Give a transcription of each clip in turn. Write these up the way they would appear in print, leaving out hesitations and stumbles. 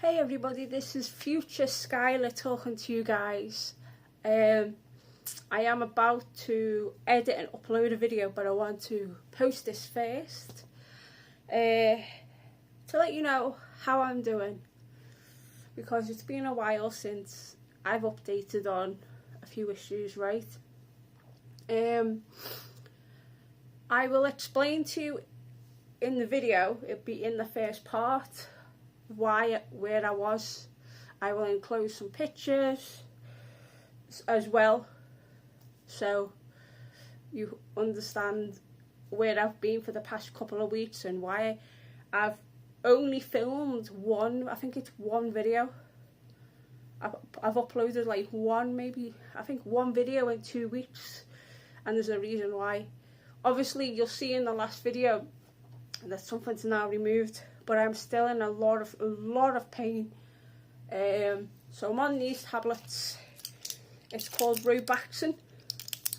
Hey everybody, this is future Skyla talking to you guys. I am about to edit and upload a video, but I want to post this first to let you know how I'm doing, because it's been a while since I've updated on a few issues, right? I will explain to you in the video, it'll be in the first part, where I was. I will enclose some pictures as well, so you understand where I've been for the past couple of weeks and why I've only filmed one, I think it's one video. I've uploaded like one video in 2 weeks, and there's a reason why. Obviously you'll see in the last video that something's now removed, but I'm still in a lot of pain. So I'm on these tablets. It's called Robaxin.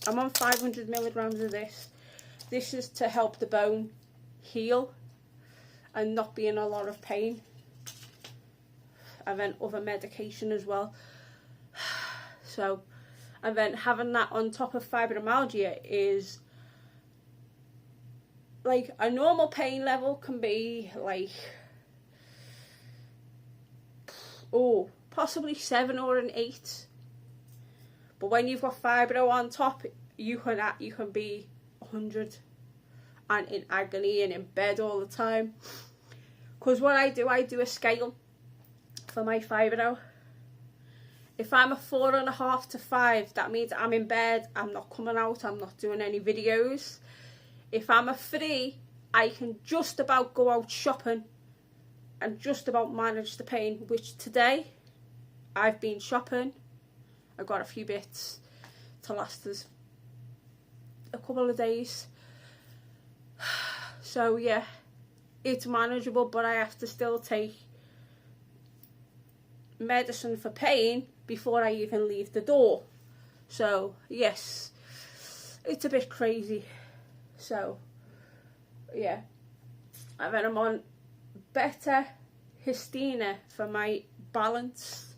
I'm on 500 milligrams of this. This is to help the bone heal and not be in a lot of pain. And then other medication as well. So, and then having that on top of fibromyalgia is, like, a normal pain level can be like, possibly 7 or an 8. But when you've got fibro on top, you can be 100 and in agony and in bed all the time. Because what I do a scale for my fibro. If I'm a 4.5 to 5, that means I'm in bed, I'm not coming out, I'm not doing any videos. If I'm a 3, I can just about go out shopping and just about manage the pain, which today I've been shopping. I got a few bits to last us a couple of days. So yeah, it's manageable, but I have to still take medicine for pain before I even leave the door. So yes, it's a bit crazy. So yeah, and then I'm on better Histina for my balance,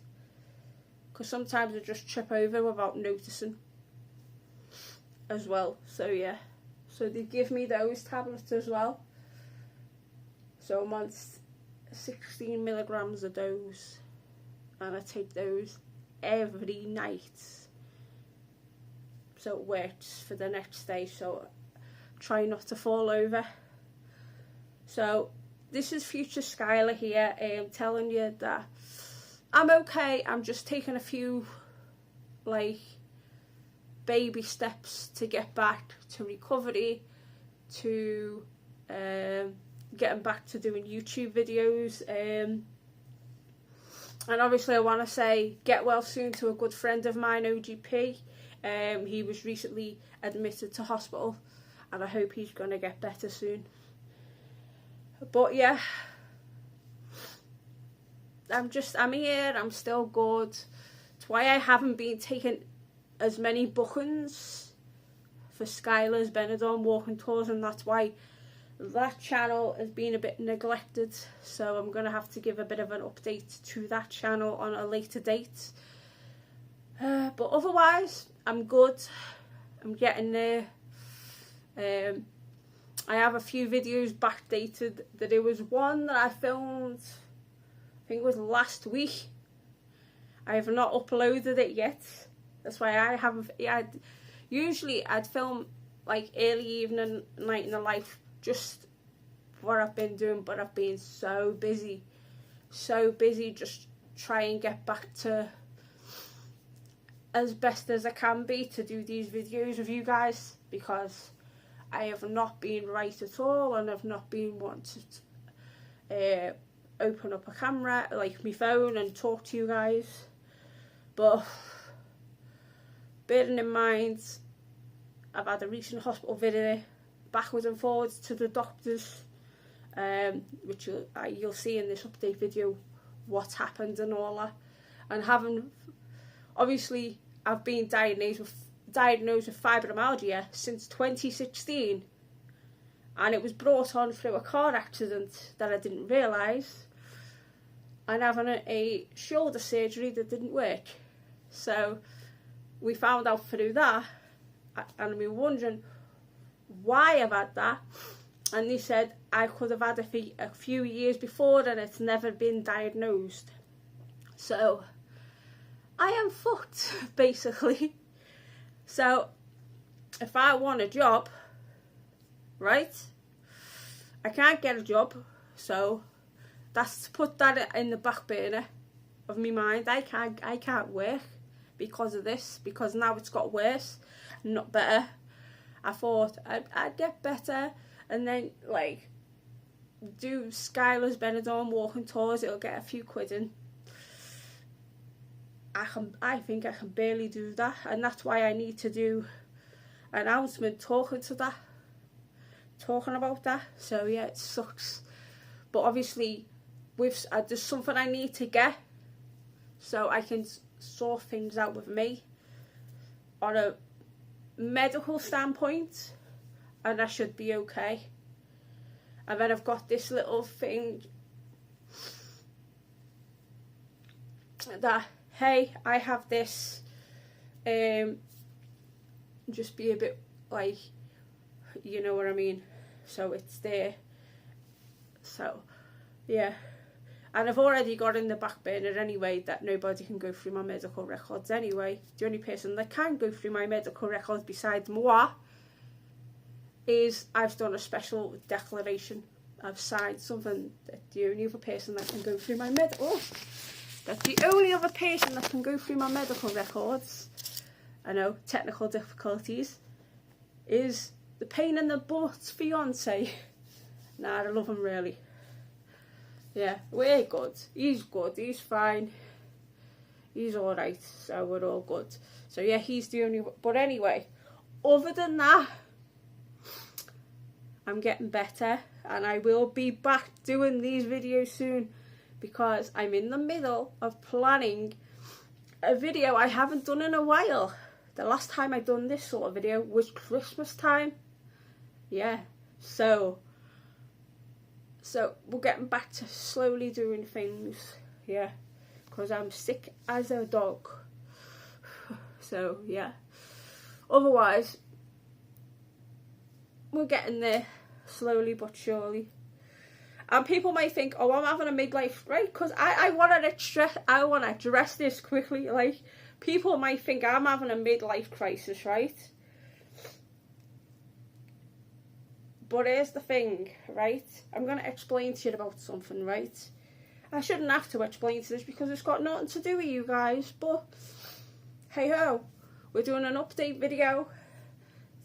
because sometimes I just trip over without noticing as well. So yeah, so they give me those tablets as well. So I'm on 16 milligrams of those, and I take those every night, so it works for the next day. So try not to fall over. So this is future Skyla here, telling you that I'm okay. I'm just taking a few like baby steps to get back to recovery, to getting back to doing YouTube videos, and obviously I want to say get well soon to a good friend of mine, OGP. He was recently admitted to hospital, and I hope he's going to get better soon. But yeah, I'm here, I'm still good. It's why I haven't been taking as many bookings for Skyla's Benidorm walking tours, and that's why that channel has been a bit neglected. So I'm going to have to give a bit of an update to that channel on a later date. But otherwise, I'm good. I'm getting there. I have a few videos backdated. There was one that I filmed, I think it was last week. I have not uploaded it yet. That's why I haven't. Yeah, usually I'd film like early evening, night in the life, just what I've been doing, but I've been so busy just trying to get back to as best as I can be to do these videos with you guys, because I have not been right at all, and I've not been wanting to open up a camera, like my phone, and talk to you guys. But bearing in mind, I've had a recent hospital visit, backwards and forwards to the doctors, which you'll see in this update video what's happened and all that. And obviously I've been diagnosed with fibromyalgia since 2016, and it was brought on through a car accident that I didn't realise. and having a shoulder surgery that didn't work. So we found out through that, and we were wondering why I've had that, and they said I could have had it a few years before and it's never been diagnosed. So I am fucked, basically. So if I want a job, right, I can't get a job, so that's to put that in the back burner of my mind. I can't work because of this, because now it's got worse, not better. I thought I'd get better and then like do Skyla's Benidorm walking tours, it'll get a few quid in. I think I can barely do that, and that's why I need to do an announcement talking about that. So yeah, it sucks, but obviously there's something I need to get so I can sort things out with me on a medical standpoint, and I should be okay. And then I've got this little thing that, hey, I have this, just be a bit like, you know what I mean, so it's there. So yeah, and I've already got in the back burner anyway that nobody can go through my medical records anyway. The only person that can go through my medical records besides moi is I've done a special declaration. I've signed something that the only other person that can go through my medical records, I know, technical difficulties, is the pain in the butt's fiance. Nah, I love him really. Yeah, we're good. He's good. He's fine. He's alright. So we're all good. So yeah, he's the only... But anyway, other than that, I'm getting better. And I will be back doing these videos soon, because I'm in the middle of planning a video I haven't done in a while. The last time I done this sort of video was Christmas time. Yeah, so we're getting back to slowly doing things, yeah, because I'm sick as a dog. So yeah, otherwise we're getting there slowly but surely. And people might think, oh, I'm having a midlife, right? Because I want to address this quickly. Like, people might think I'm having a midlife crisis, right? But here's the thing, right? I'm going to explain to you about something, right? I shouldn't have to explain to this because it's got nothing to do with you guys. But, hey ho, we're doing an update video.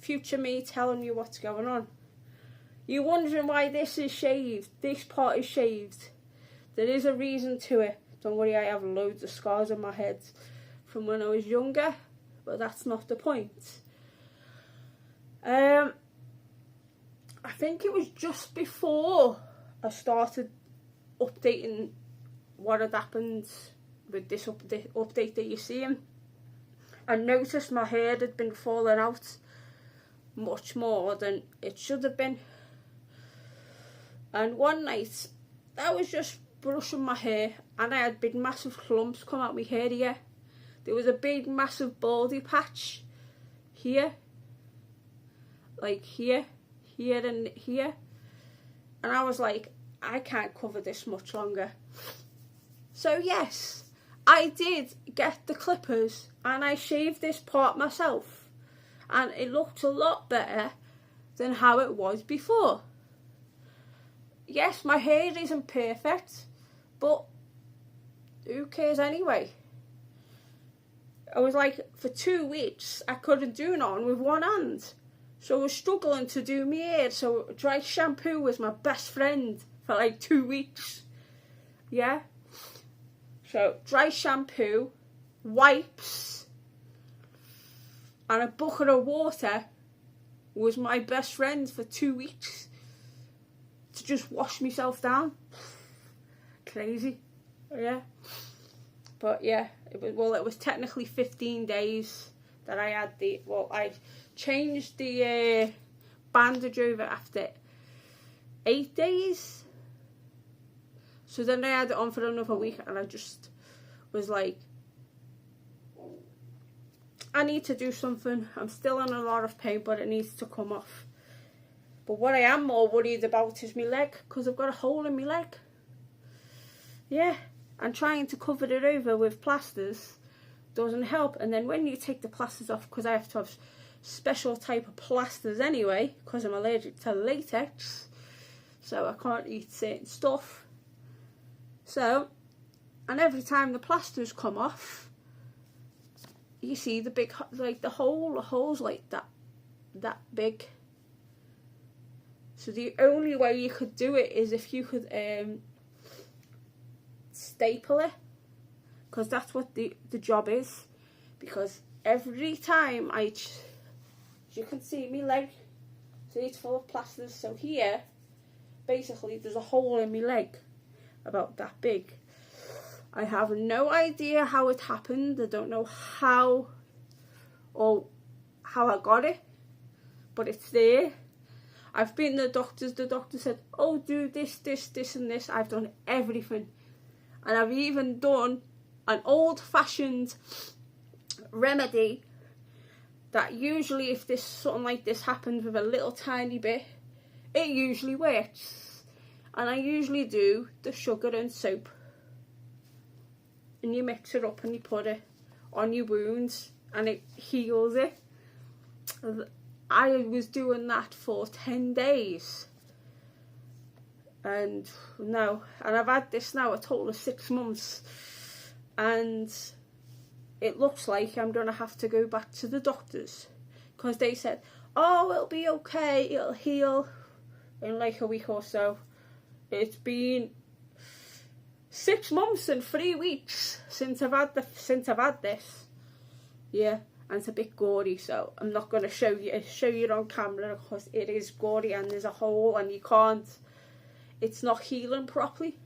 Future me telling you what's going on. You're wondering why this is shaved. This part is shaved. There is a reason to it. Don't worry, I have loads of scars on my head from when I was younger. But that's not the point. I think it was just before I started updating what had happened with this update that you're seeing. I noticed my hair had been falling out much more than it should have been. And one night, I was just brushing my hair and I had big massive clumps come out my hair here. There was a big massive baldy patch here. Like here and here. And I was like, I can't cover this much longer. So yes, I did get the clippers and I shaved this part myself. And it looked a lot better than how it was before. Yes, my hair isn't perfect, but who cares anyway? I was like, for 2 weeks, I couldn't do nothing with one hand. So I was struggling to do my hair. So dry shampoo was my best friend for like 2 weeks. Yeah. So dry shampoo, wipes, and a bucket of water was my best friend for 2 weeks. To just wash myself down. Crazy. Yeah. But yeah, it was technically 15 days that I had I changed the bandage over after 8 days. So then I had it on for another week, and I just was like, I need to do something. I'm still in a lot of pain, but it needs to come off. But what I am more worried about is my leg, because I've got a hole in my leg. Yeah, and trying to cover it over with plasters doesn't help. And then when you take the plasters off, because I have to have special type of plasters anyway, because I'm allergic to latex, so I can't eat certain stuff. So, and every time the plasters come off, you see the big, like the hole's like that big. So the only way you could do it is if you could staple it, because that's what the job is. Because every time as you can see my leg, see it's full of plasters. So here, basically, there's a hole in my leg about that big. I have no idea how it happened. I don't know how I got it, but it's there. I've been to the doctors. The doctor said, oh, do this, this, this and this. I've done everything. And I've even done an old-fashioned remedy that usually if something like this happens with a little tiny bit, it usually works. And I usually do the sugar and soap. And you mix it up and you put it on your wounds and it heals it. I was doing that for 10 days. And I've had this now a total of 6 months. And it looks like I'm going to have to go back to the doctors. Because they said, oh, it'll be okay, it'll heal in like a week or so. It's been 6 months and 3 weeks since I've had this. Yeah, and it's a bit gory, so I'm not going to show you it on camera because it is gory and there's a hole and you can't. It's not healing properly.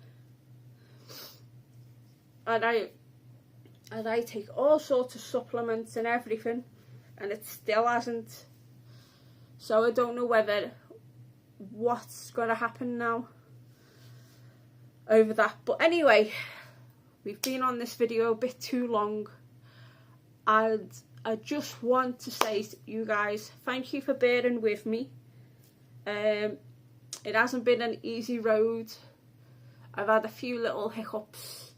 And I take all sorts of supplements and everything, and it still hasn't. So I don't know what's going to happen now over that. But anyway, we've been on this video a bit too long, and I just want to say to you guys, thank you for bearing with me. It hasn't been an easy road. I've had a few little hiccups,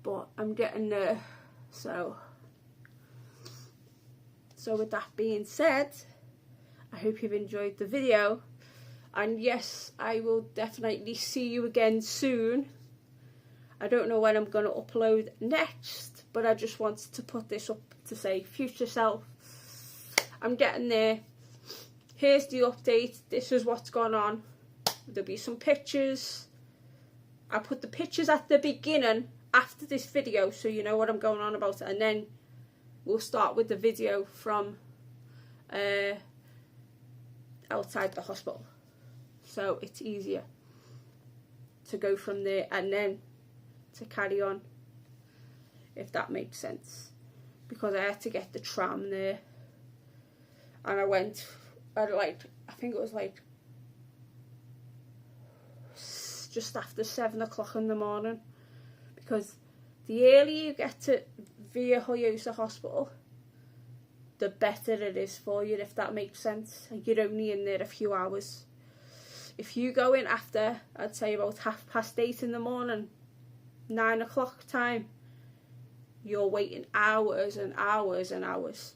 but I'm getting there. So with that being said, I hope you've enjoyed the video. And yes, I will definitely see you again soon. I don't know when I'm going to upload next, but I just wanted to put this up to say, future self, I'm getting there. Here's the update. This is what's gone on. There'll be some pictures. I put the pictures at the beginning after this video, so you know what I'm going on about. And then we'll start with the video from outside the hospital. So it's easier to go from there and then to carry on, if that makes sense. Because I had to get the tram there. And I went at I think it was like just after 7 o'clock in the morning. Because the earlier you get to via Hoyosa Hospital, the better it is for you, if that makes sense. You're only in there a few hours. If you go in after, I'd say about 8:30 in the morning, 9 o'clock time, you're waiting hours and hours and hours.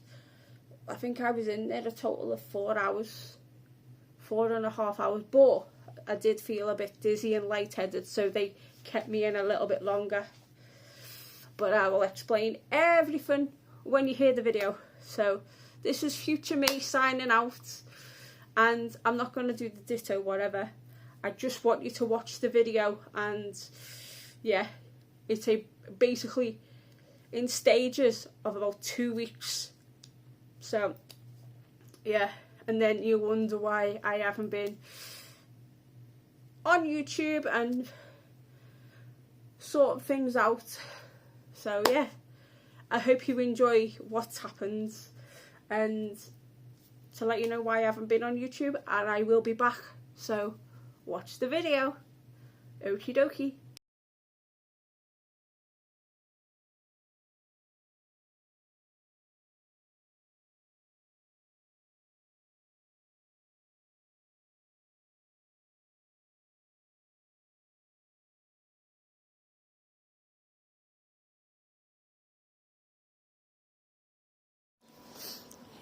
I think I was in there a total of 4 hours, 4.5 hours, but I did feel a bit dizzy and lightheaded, so they kept me in a little bit longer. But I will explain everything when you hear the video. So this is future me signing out, and I'm not going to do the ditto whatever. I just want you to watch the video, and yeah, it's basically in stages of about 2 weeks. So yeah, and then you wonder why I haven't been on YouTube and sort things out. So yeah, I hope you enjoy what's happened, and to let you know why I haven't been on YouTube, and I will be back. So watch the video. Okie dokie.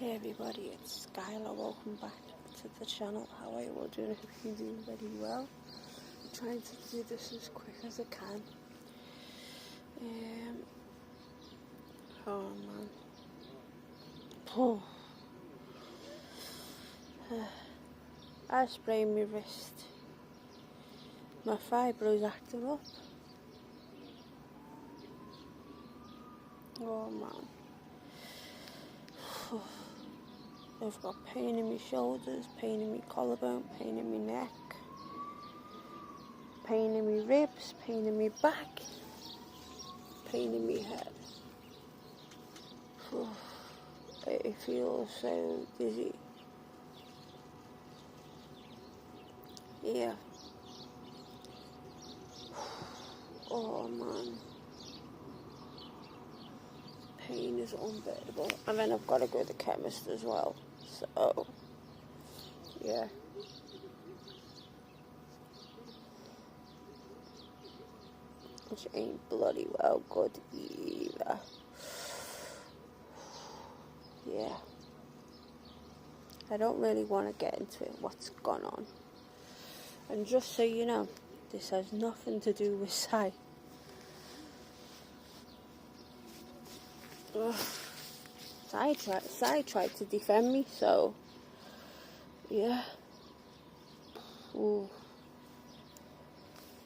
Hey everybody, it's Skyla. Welcome back to the channel. How are you all doing? I hope you're doing very well. I'm trying to do this as quick as I can. Oh man. Oh. I sprained my wrist. My fibro's acting up. Oh man. I've got pain in my shoulders, pain in my collarbone, pain in my neck, pain in my ribs, pain in my back, pain in my head. It feels so dizzy. Yeah. Oh man. Pain is unbearable. And then I've got to go to the chemist as well. So, yeah. Which ain't bloody well good either. Yeah. I don't really want to get into what's gone on. And just so you know, this has nothing to do with Sai. Sai tried to defend me, so yeah. Ooh.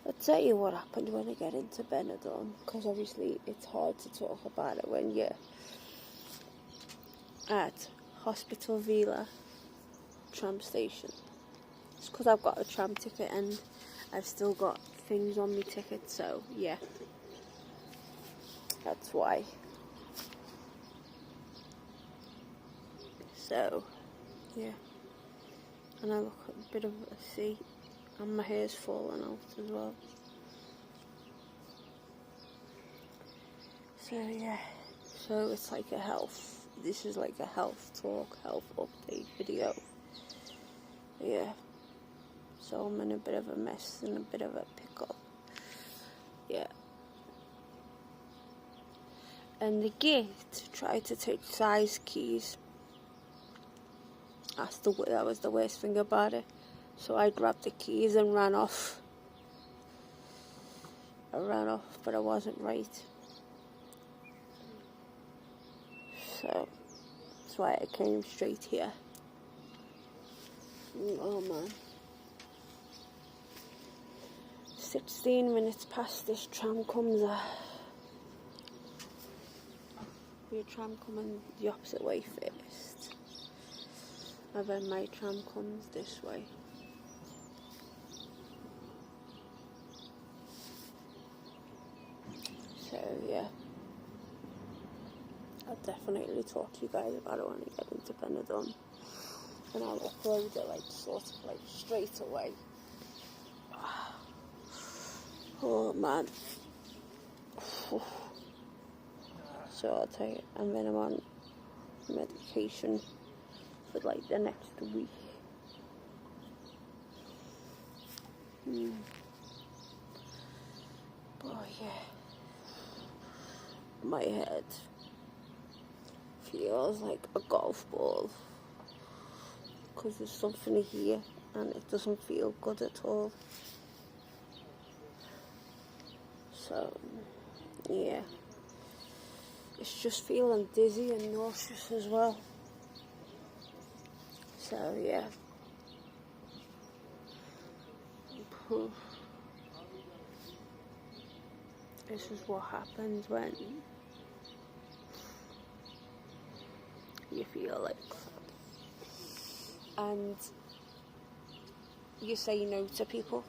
I'll tell you what happened when I get into Benidorm, because obviously it's hard to talk about it when you're at Hospital Villa tram station. It's because I've got a tram ticket and I've still got things on my ticket, so yeah, that's why. So yeah, and I look a bit of a sea, and my hair's falling out as well. So yeah, so it's like a health, this is like a health talk, health update video. Yeah, so I'm in a bit of a mess and a bit of a pickle. Yeah. And the gate tried to take Sai's keys. That was the worst thing about it. So I grabbed the keys and ran off. But I wasn't right. So that's why I came straight here. Oh man. 16 minutes past this tram comes your tram coming the opposite way first. And then my tram comes this way. So yeah, I'll definitely talk to you guys about it when I get into Benidorm, and I'll upload it like sort of like straight away. Oh man. So I'll tell you, and then I'm on medication for like the next week. Oh yeah, my head feels like a golf ball because there's something here and it doesn't feel good at all. So yeah, it's just feeling dizzy and nauseous as well. So yeah. This is what happens when you feel like crap and you say no to people.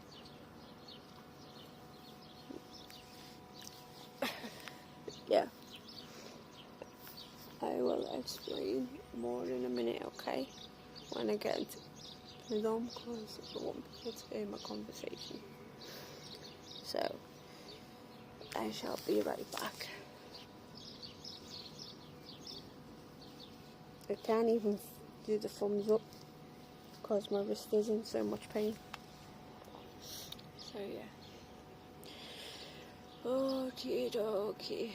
Yeah, I will explain more in a minute, okay, when I get into the dome, because I want people to hear my conversation. So I shall be right back. I can't even do the thumbs up because my wrist is in so much pain. So yeah. Okie dokie.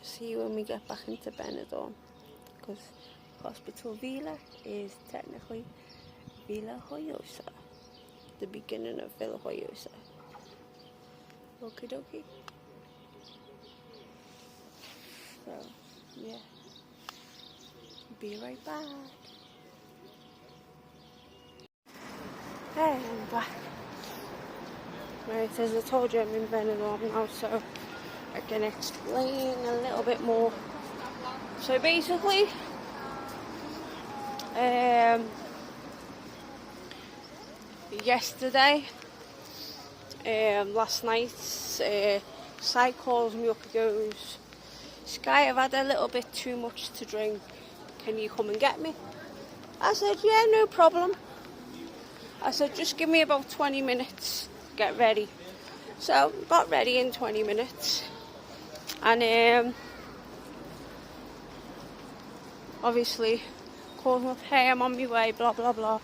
See you when we get back into Benidorm, because Hospital Villa is technically Villa Joyosa, the beginning of Villa Joyosa. Okie dokie. So yeah, be right back. Hey, I'm back. Right, as I told you, I'm in Benidorm now, so I can explain a little bit more. So basically, yesterday, last night, Sai calls me up, he goes, Sky, I've had a little bit too much to drink, can you come and get me? I said, yeah, no problem. I said, just give me about 20 minutes, get ready. So, got ready in 20 minutes. And obviously, called him up, hey, I'm on my way, blah, blah, blah.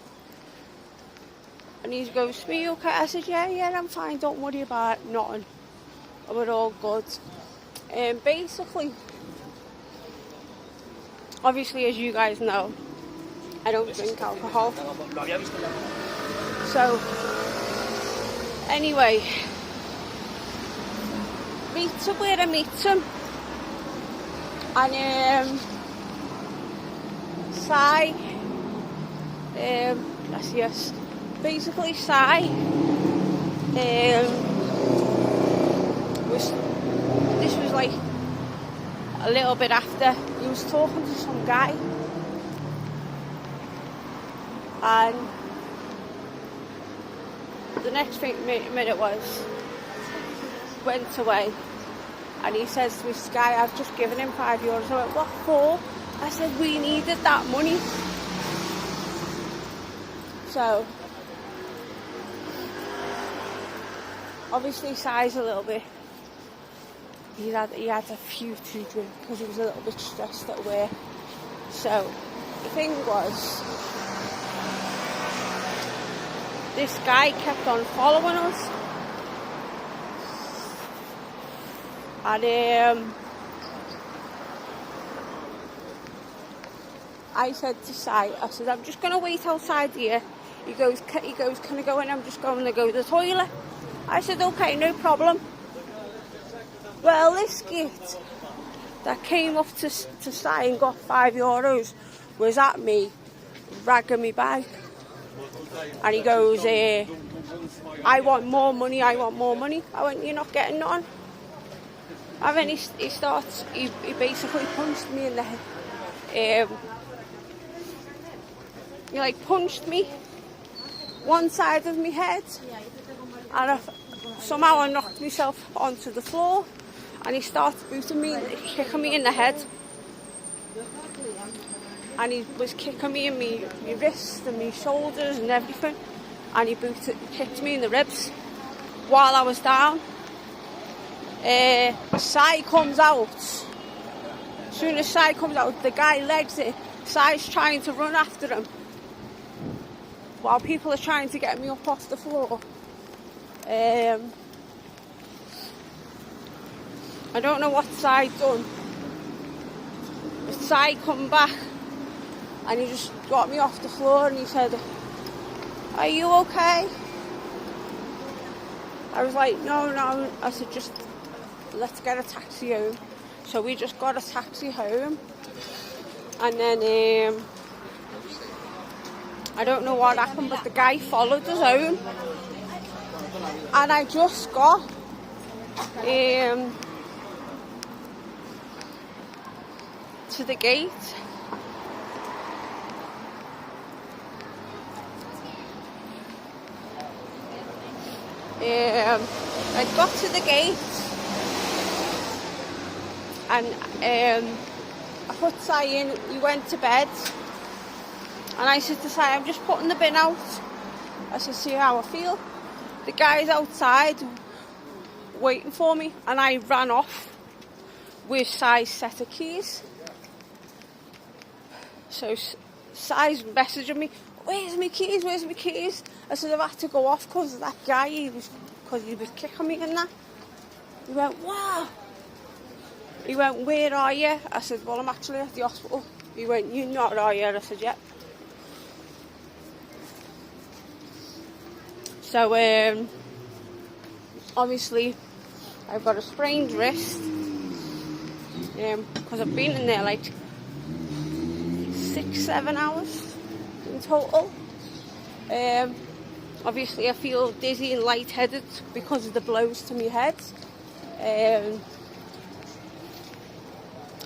And he goes, are you okay? I said, yeah, I'm fine, don't worry about nothing. We're all good. Basically, obviously, as you guys know, I don't drink alcohol. So, anyway, meet him where I meet him. And Sai, yes, basically Sai this was like a little bit after he was talking to some guy, and the next minute was went away, and he says to this guy, I've just given him €5. I went, what for? I said, we needed that money. So obviously Sai's a little bit, he had a few to drink because he was a little bit stressed at work. So the thing was, this guy kept on following us, and I said to Sai, I said, I'm just going to wait outside here. He goes, can I go in? I'm just going to go to the toilet. I said, okay, no problem. Well, this git that came up to Sai and got €5 was at me, ragging me back. And he goes, I want more money. I went, you're not getting none. And then he basically punched me in the head. He punched me one side of my head, and somehow I knocked myself onto the floor, and he started booting me, kicking me in the head, and he was kicking me in my wrists and my shoulders and everything, and he kicked me in the ribs while I was down. Sai comes out. As soon as Sai comes out, the guy legs it. Sai's trying to run after him, while people are trying to get me up off the floor. I don't know what Sai done. But Sai come back and he just got me off the floor and he said, are you okay? I was like, no. I said, just let's get a taxi home. So we just got a taxi home, and then I don't know what happened, but the guy followed us home, and I just got to the gate. I got to the gate, and I put Sai in. We went to bed, And I said to Si, I'm just putting the bin out. I said, see how I feel. The guy's outside waiting for me, and I ran off with Si's set of keys. So Si's messaging me, where's my keys, where's my keys? I said, I've had to go off because of that guy, because he was kicking me and that. He went, wow. He went, where are you? I said, well, I'm actually at the hospital. He went, you're not, are you? I said, yeah. So, obviously, I've got a sprained wrist, because I've been in there like 6-7 hours in total. Obviously, I feel dizzy and lightheaded because of the blows to my head.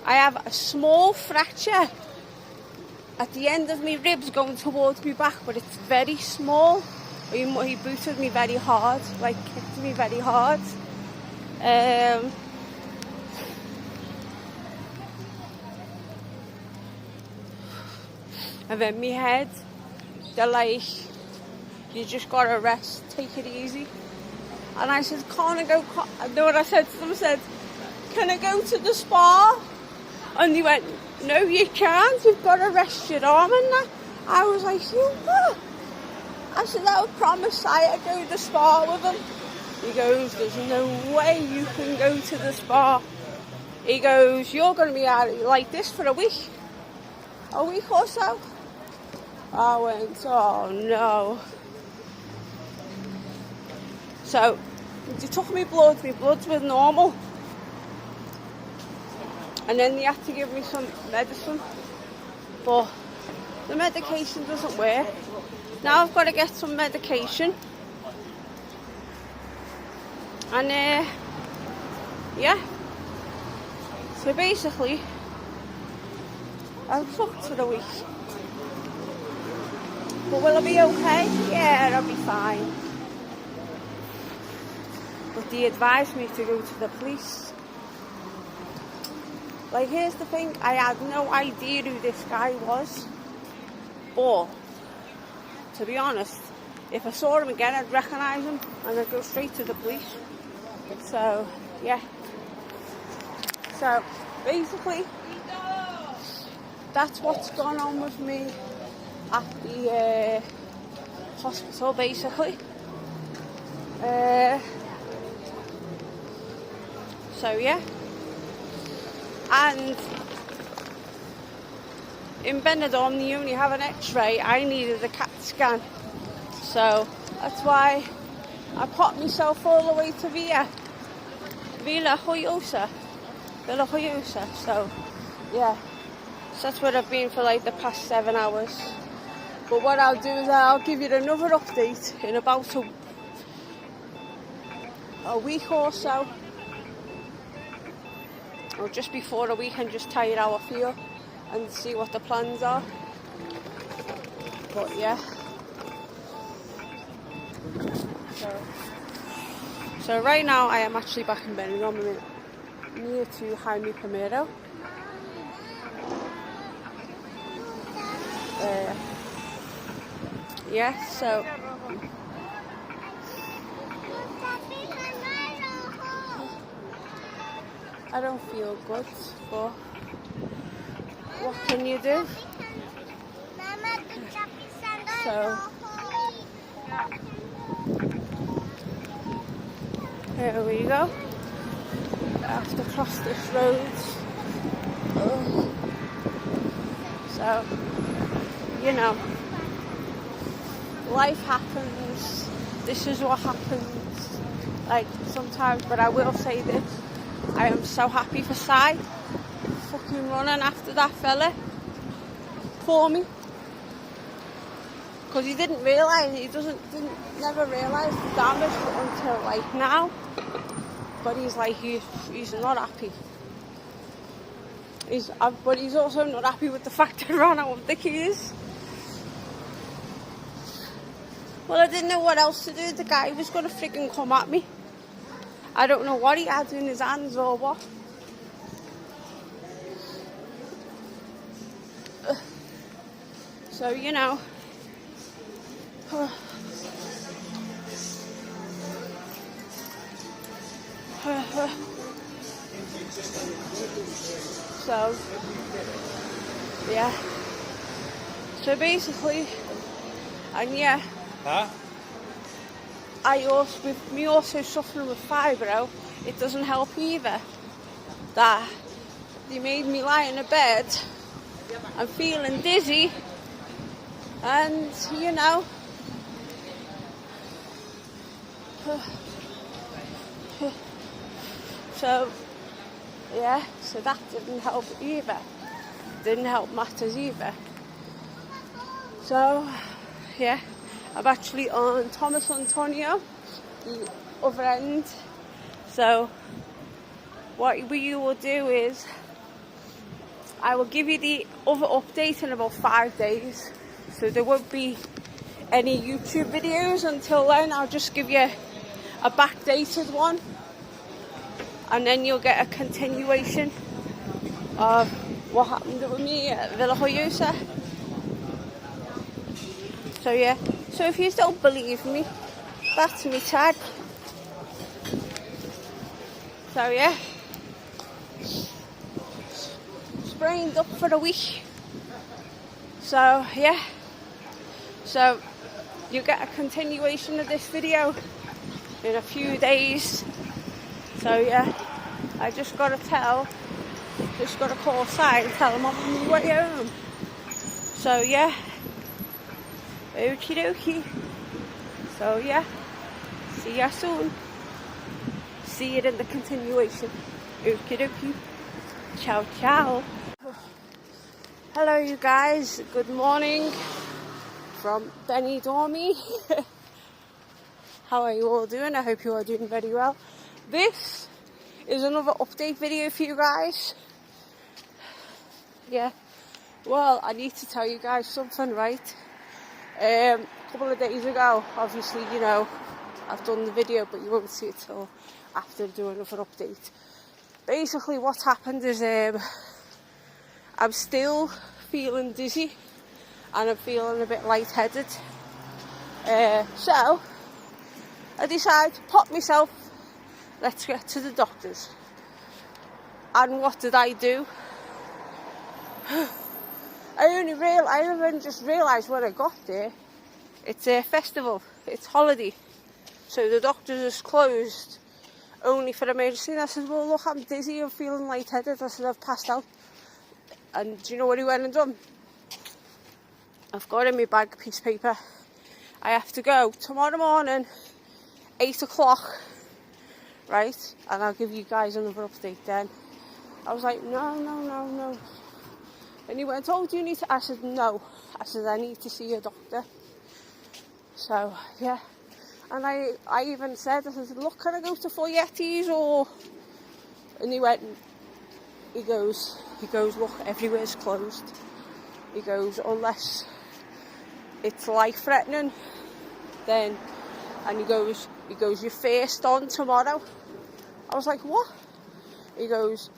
I have a small fracture at the end of my ribs going towards my back, but it's very small. He booted me very hard, like kicked me very hard. And then my head, they're like, you just gotta rest, take it easy. And I said, can't I go, I know what I said to them, I said, can I go to the spa? And they went, no you can't, you've got to rest your arm and that. I was like, you what? I said, I would promise I'd go to the spa with him. He goes, there's no way you can go to the spa. He goes, you're going to be out like this for a week or so. I went, oh no. So, they took my bloods were normal. And then they had to give me some medicine. But the medication doesn't work. Now I've got to get some medication. And yeah. So basically, I'm fucked for the week. But will I be okay? Yeah, I'll be fine. But they advised me to go to the police. Like, here's the thing, I had no idea who this guy was. But, to be honest, if I saw him again, I'd recognise him and I'd go straight to the police. So, yeah. So, basically, that's what's gone on with me at the hospital, basically. So, yeah. And in Benidorm, they only have an x-ray. I needed a CAT scan. So that's why I popped myself all the way to Villa Joyosa. So, yeah. So that's where I've been for like the past 7 hours. But what I'll do is I'll give you another update in about a week or so. Or just before a week, and just tell you how I feel and see what the plans are. But yeah. So right now I am actually back in Benidorm. I'm near to Jaime Primero. Yeah, so I don't feel good, but what can you do? So here we go. I have to cross this road. So, you know, life happens. This is what happens. Like, sometimes, but I will say this. I am so happy for Si fucking running after that fella for me, because he didn't realise, never realised the damage until like now. But he's like, he's not happy. But he's also not happy with the fact that I ran out of the keys. Well, I didn't know what else to do. The guy was going to frigging come at me. I don't know what he had in his hands or what. So, you know. So, yeah. So basically, and yeah. Huh? With me also suffering with fibro, it doesn't help either. That they made me lie in a bed. I'm feeling dizzy, and you know. So, yeah, so that didn't help either. Didn't help matters either. So, yeah, I'm actually on Thomas Antonio, the other end. So, what we will do is, I will give you the other update in about 5 days. So there won't be any YouTube videos until then. I'll just give you a backdated one. And then you'll get a continuation of what happened with me at Villa Joyosa. So yeah, so if you don't believe me, that's me tag. So yeah, sprained up for a week. So yeah, so you get a continuation of this video in a few days. So yeah, I just gotta call Si and tell him I'm on my way home. So yeah, okie dokie. So yeah, see ya soon. See you in the continuation. Okie dokie. Ciao ciao. Hello you guys, good morning from Benny Dormy. How are you all doing? I hope you are doing very well. This is another update video for you guys. Yeah, well, I need to tell you guys something, right? A couple of days ago, obviously, you know, I've done the video, but you won't see it till after doing another update. Basically, what's happened is I'm still feeling dizzy and I'm feeling a bit lightheaded. So, I decided to pop myself, let's get to the doctors. And what did I do? I only just realised when I got there, it's a festival, it's holiday. So the doctors is closed only for emergency. And I said, well look, I'm dizzy, I'm feeling lightheaded. I said, I've passed out. And do you know what he went and done? I've got in my bag a piece of paper. I have to go tomorrow morning, 8 o'clock, right? And I'll give you guys another update then. I was like, no. And he went, oh, do you need to? I said, no. I said, I need to see a doctor. So, yeah. And I even said, I said, look, can I go to Foyetti's or... And he goes, look, everywhere's closed. He goes, unless it's life-threatening, then... And he goes, you're first on tomorrow. I was like, what? He goes,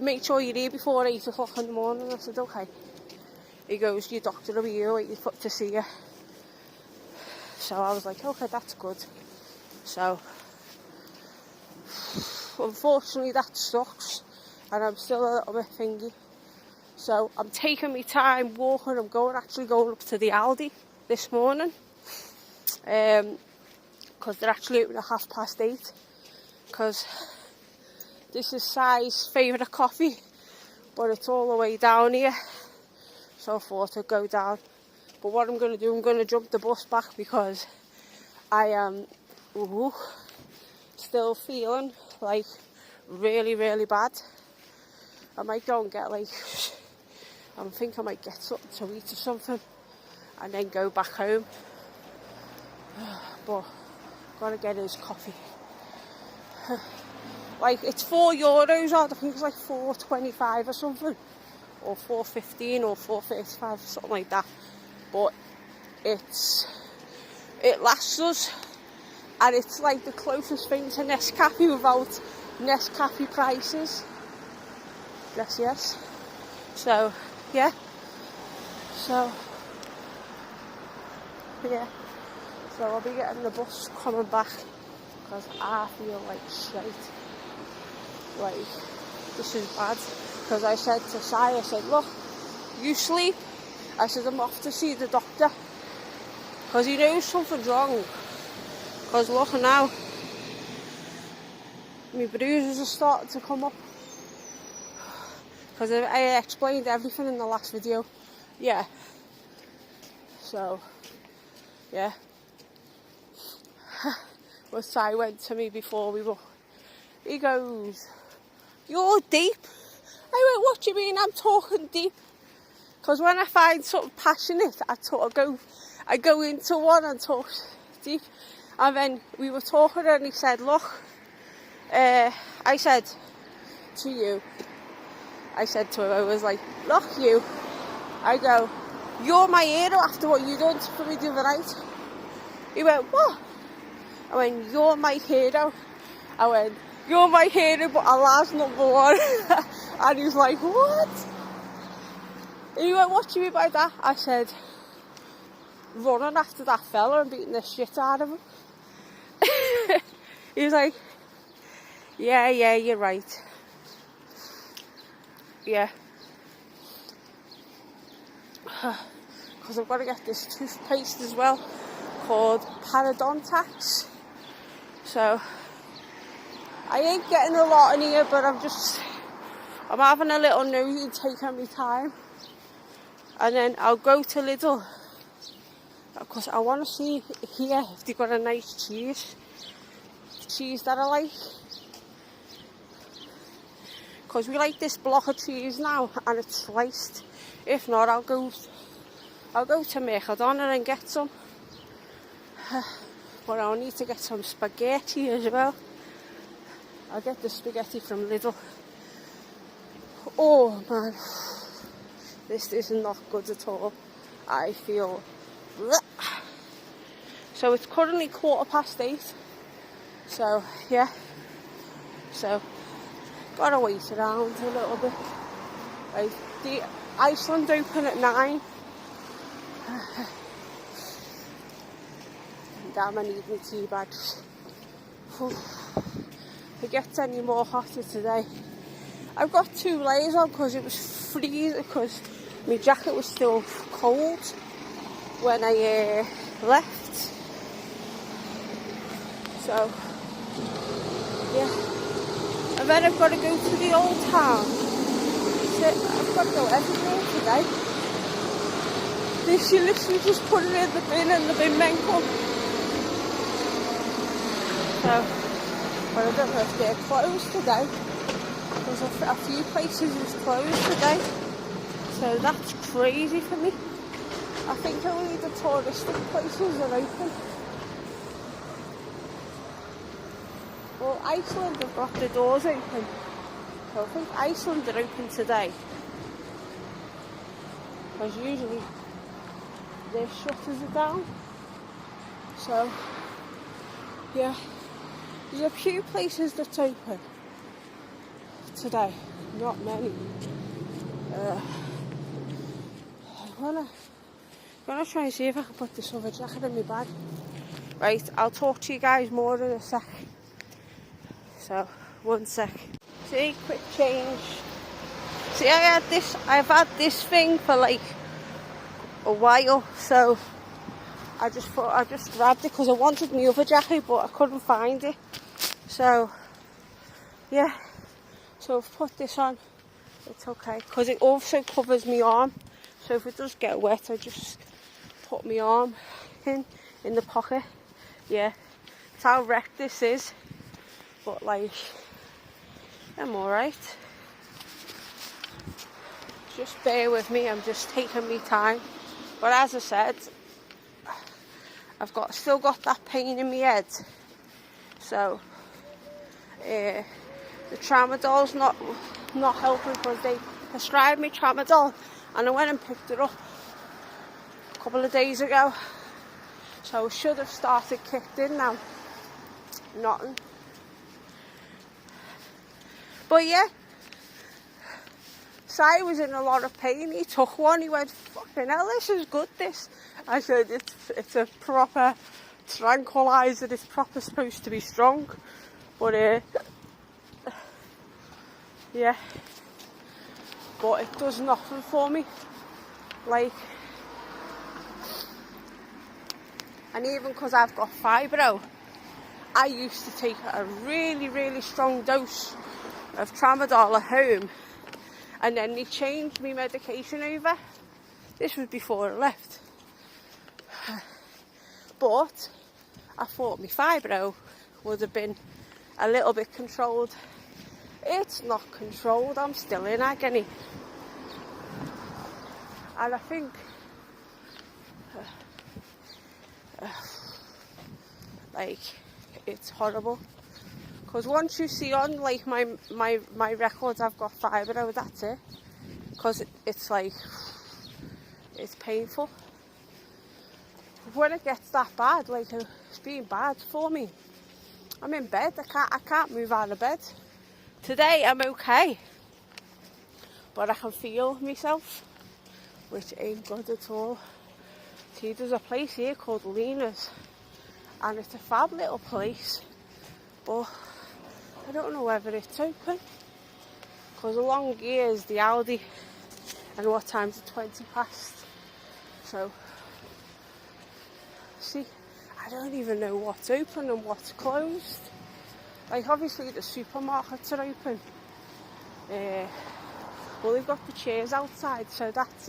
make sure you're here before 8 o'clock in the morning. I said, okay. He goes, your doctor will be here waiting to see you. So I was like, okay, that's good. So, unfortunately, that sucks. And I'm still a little bit thingy. So, I'm taking my time walking. I'm actually going up to the Aldi this morning. Because they're actually open at 8:30. Because this is Si's favourite coffee. But it's all the way down here. So I thought I'd go down. But what I'm going to do, I'm going to jump the bus back because I am still feeling like really, really bad. I might go and get I think I might get something to eat or something and then go back home. But gotta get his coffee. It's €4 odd. I think it's like $4.25 or something, or $4.15 or $4.35, something like that. But it lasts us, and it's like the closest thing to Nescafe without Nescafe prices. Yes. So yeah. So Yeah. So I'll be getting the bus coming back because I feel like shite. Like, this is bad. Because I said to Sai, I said, look, you sleep. I said, I'm off to see the doctor. Because he knows something's wrong. Because look now, my bruises are starting to come up. Because I explained everything in the last video. Yeah. So, yeah. Well, Sai went to me before we were. He goes, you're deep. I went, what do you mean I'm talking deep? Because when I find something passionate, I go into one and talk deep. And then we were talking and he said, look, I said to him, I was like, look you, I go, you're my hero after what you done for me the other night. He went, what? I went, you're my hero. I went, you're my hero, but Allah's number one. And he was like, what? And he went, what do you mean by that? I said, running after that fella and beating the shit out of him. He was like, yeah, you're right. Yeah. Because I've got to get this toothpaste as well, called Parodontax. So, I ain't getting a lot in here, but I'm having a little nosy and taking my time. And then I'll go to Lidl, because I want to see here if they've got a nice cheese that I like. Because we like this block of cheese now, and it's sliced. If not, I'll go to Mercadona and get some. But I'll need to get some spaghetti as well. I'll get the spaghetti from Lidl. Oh man, this is not good at all. I feel... So it's currently 8:15. So yeah. So gotta wait around a little bit. Right, the Iceland open at 9. Damn, I need my tea bags. If it gets any more hotter today. I've got 2 layers on because it was freezing, because my jacket was still cold when I left. So, yeah. And then I've got to go to the old town. I've got to go everywhere today. She literally just put it in the bin and the bin men come. So, but I don't know if they're closed today. There's a few places is closed today. So that's crazy for me. I think only the touristic places are open. Well, Iceland have got the doors open. So I think Iceland are open today. Because usually their shutters are down. So, yeah. There's a few places that's open today. Not many. I'm gonna try and see if I can put this other jacket in my bag. Right, I'll talk to you guys more in a sec. So, 1 sec. See, quick change. See, I've had this thing for like a while, so I just thought I just grabbed it because I wanted my other jacket, but I couldn't find it. So, yeah. So I've put this on. It's okay because it also covers my arm. So if it does get wet, I just put my arm in the pocket. Yeah, that's how wrecked this is. But like, I'm alright. Just bear with me, I'm just taking my time. But as I said, I've still got that pain in my head. So, the tramadol's not helping because they prescribed me tramadol. And I went and picked it up a couple of days ago. So I should have started kicked in now. Nothing. But yeah. Si was in a lot of pain. He took one. He went, fucking hell, this is good, this. I said, it's a proper tranquilizer. It's proper supposed to be strong. But, yeah. But it does nothing for me. Like, and even because I've got fibro, I used to take a really, really strong dose of tramadol at home, and then they changed my medication over. This was before I left. But I thought my fibro would have been a little bit controlled. It's not controlled, I'm still in agony. And I think like, it's horrible. Because once you see on like my records I've got fibro, that's it. Because it's like, it's painful. When it gets that bad, like it's been bad for me, I'm in bed. I can't move out of bed. Today I'm okay, but I can feel myself, which ain't good at all. See, there's a place here called Lena's, and it's a fab little place, but I don't know whether it's open, because along here is the Aldi, and what time's it? 20 past. So, see, I don't even know what's open and what's closed. Like, obviously the supermarkets are open. Well, they've got the chairs outside, so that's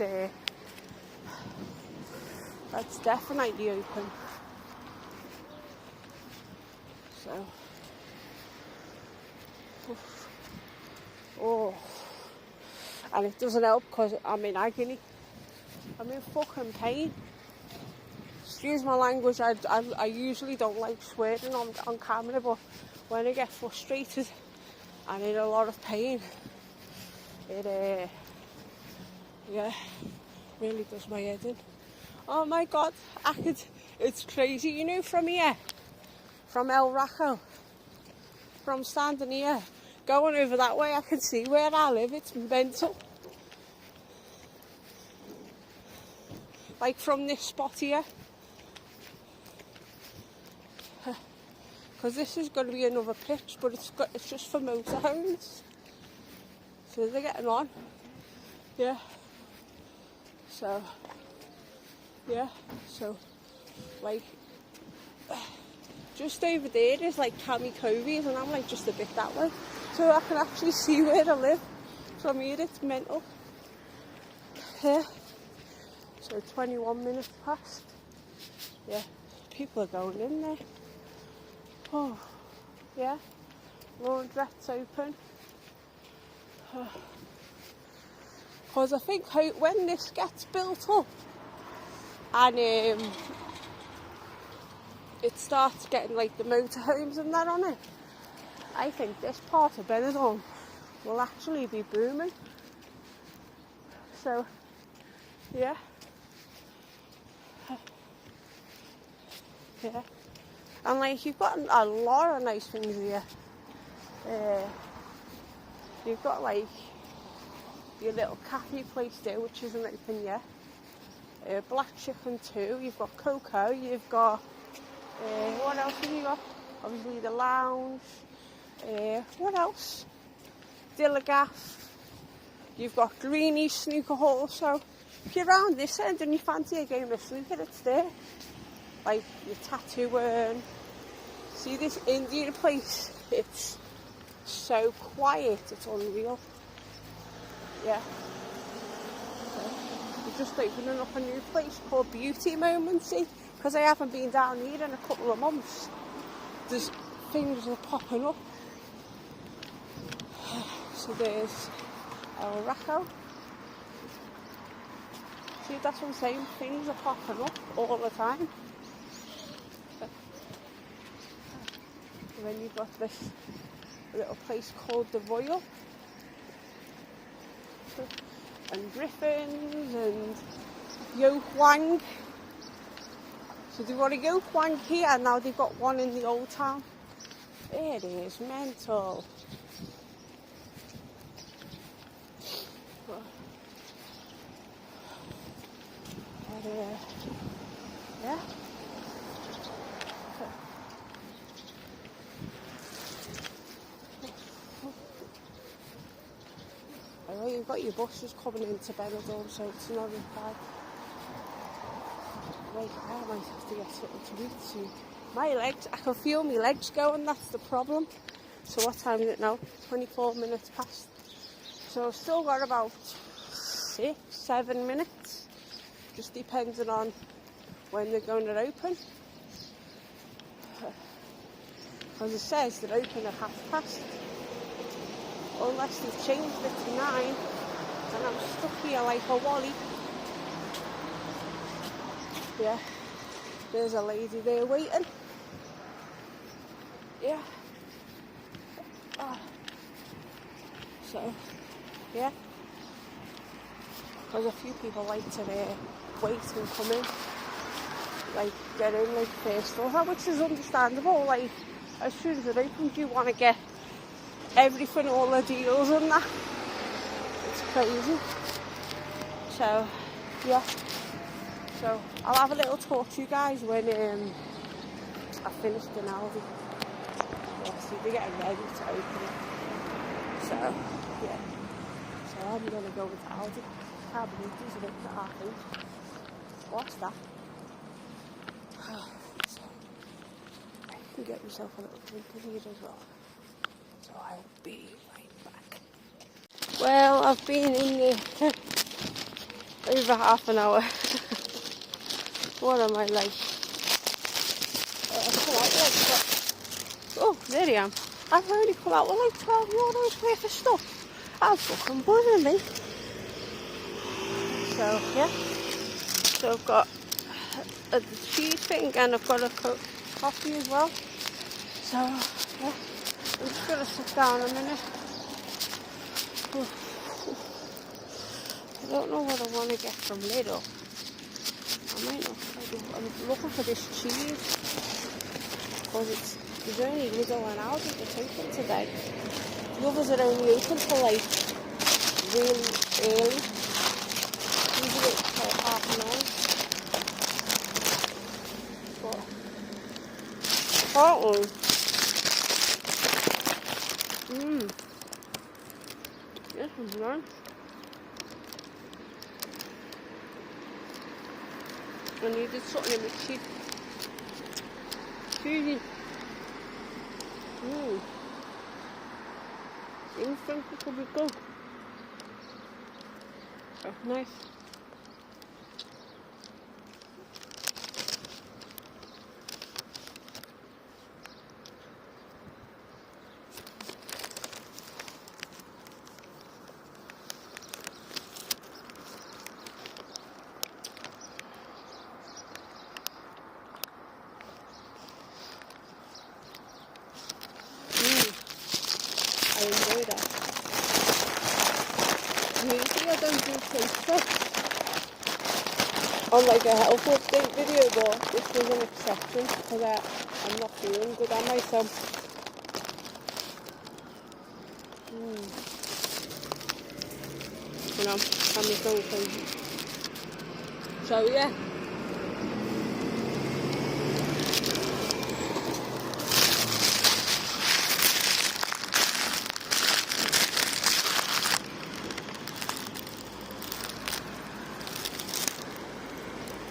definitely open. So, oh, and it doesn't help because I'm in agony. I'm in fucking pain. Excuse my language. I usually don't like swearing on camera, but when I get frustrated and in a lot of pain, it yeah, really does my head in. Oh my God, it's crazy. You know, from here, from El Rajo, from standing here, going over that way, I can see where I live. It's mental. Like from this spot here. Because this is going to be another pitch, but it's just for motorhomes. So they're getting on. Yeah. So, yeah. So, like, just over there is like Cammy Covies, and I'm like just a bit that way. So I can actually see where I live. From here it's mental. Yeah. So 21 minutes past. Yeah. People are going in there. Oh, yeah, laundrette's open. Because I think when this gets built up and it starts getting like the motorhomes and that on it, I think this part of Benidorm will actually be booming. So, yeah. Yeah. And like, you've got a lot of nice things here. You've got like your little cafe place there, which isn't open yet. Black Chicken too. You've got Coco. You've got what else have you got? Obviously the lounge. What else? Dillagaff. You've got Greeny's Snooker Hall. So if you're around this end and you fancy a game of snooker, it's there. Like your tattooing. See this Indian place? It's so quiet, it's unreal. Yeah. So, we're just opening up a new place called Beauty Moments, see? Because I haven't been down here in a couple of months. There's things are popping up. So there's El Rajo. See, that's what I'm saying. Things are popping up all the time. And then you've got this little place called the Royal. And Griffins and Yo Huang. So they've got a Yo Huang here, and now they've got one in the old town. It is mental. But yeah. I know you've got your buses coming into Benidorm, so it's not as bad. Wait, I might have to get something to eat soon. My legs, I can feel my legs going, that's the problem. So what time is it now? 24 minutes past. So I've still got about 6-7 minutes, just depending on when they're going to open. As it says, they're open at past. Unless they've changed it to 9, and I'm stuck here like a wally. Yeah, there's a lady there waiting. Yeah. So, yeah. Because a few people like to wait and come in. Like, get in like first or that, which is understandable. Like, as soon as it opens, you want to get everything, all the deals and that. It's crazy. So, yeah. So, I'll have a little talk to you guys when I finished in Aldi. Yeah, see, they're getting ready to open it. So, yeah. So, I'm going to go with Aldi. Can't believe these are open at 8:30. What's that? So, I can get myself a little drink in here as well. So, I'll be right back. Well, I've been in there over half an hour. What am I like? Oh, there I am. I've already come out with like 12 euros worth of stuff. That's fucking buzzing me. So, yeah. So I've got a cheese thing and I've got a coffee as well. So, yeah. I'm just going to sit down a minute. I don't know what I want to get from Lidl. I might not. I'm looking for this cheese. Because there's only Lidl and Aldi that's open today. The others are only open for like really early. Usually it's like 9:30. But can't we? This is nice. I needed something in my cheek. Cheesy. Instant it could be good. Oh, nice. I enjoy that. Usually I don't do taste tests on like a health update video, but this was an exception because I'm not feeling good, am I? So, you know, I'm just going crazy. So yeah.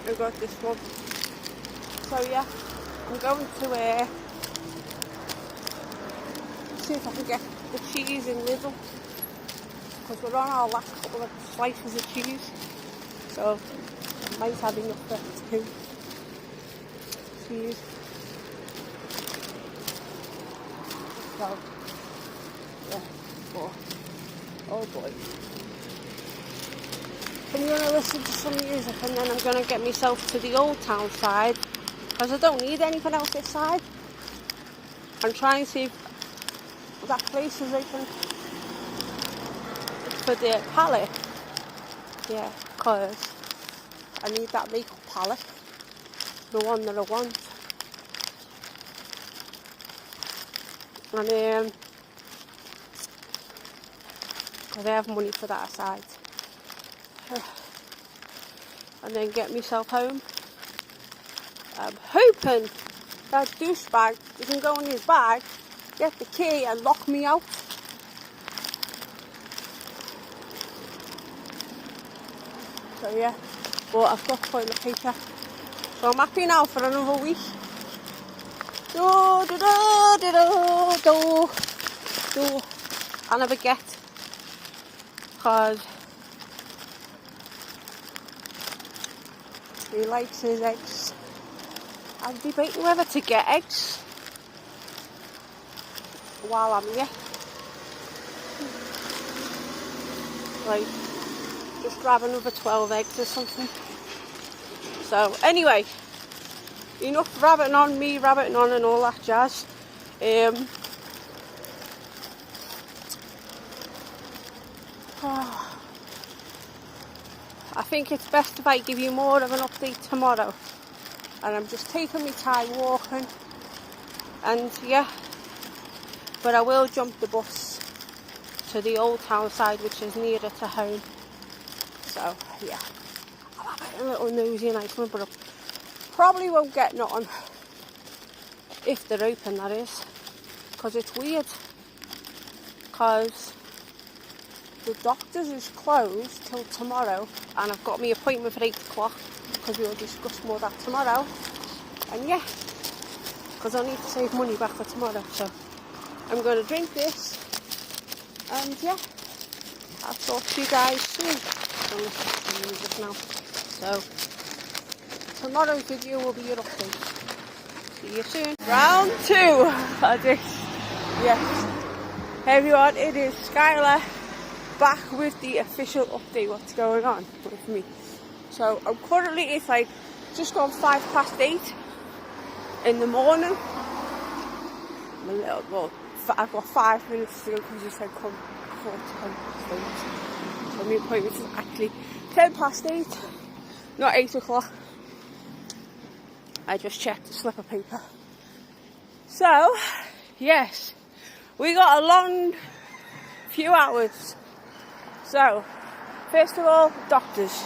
I got this one. So yeah, I'm going to see if I can get the cheese in Lidl, because we're on our last couple of slices of cheese, so I might have enough for 2 cheese. So yeah, but oh boy. I'm going to listen to some music and then I'm going to get myself to the Old Town side, because I don't need anything else this side. I'm trying to see if that place is open for the palette. Yeah, because I need that makeup palette, the one that I want. And because I have money for that aside. and then get myself home. I'm hoping that douchebag doesn't go in his bag, get the key and lock me out. So yeah, but I've got toilet paper, so I'm happy now for another week. Do, do, do, do, do, do. I never get, because he likes his eggs. I'm debating whether to get eggs while I'm here. Like, just grab another 12 eggs or something. So, anyway, enough rabbiting on, me rabbiting on and all that jazz. I think it's best if I give you more of an update tomorrow. And I'm just taking my time walking. And yeah, but I will jump the bus to the old town side, which is nearer to home. So yeah, I'm having a little nosy nice one, but I probably won't get nothing if they're open, that is. Because it's weird. Because the doctor's is closed till tomorrow, and I've got my appointment for 8 o'clock, because we'll discuss more of that tomorrow. And yeah, because I need to save money back for tomorrow, so I'm going to drink this, and yeah, I'll talk to you guys soon. I'm listening to the music now. So tomorrow's video will be your update. See you soon. Round 2 of this. Yes. Hey everyone, it is Skyla, back with the official update, what's going on with me. So I'm currently, it's like just gone 8:05 in the morning. I'm a little, well, I've got 5 minutes to go because you said come before 10:08. So my appointment is actually 8:10, not 8 o'clock. I just checked the slip of paper. So, yes, we got a long few hours. So, first of all, doctors.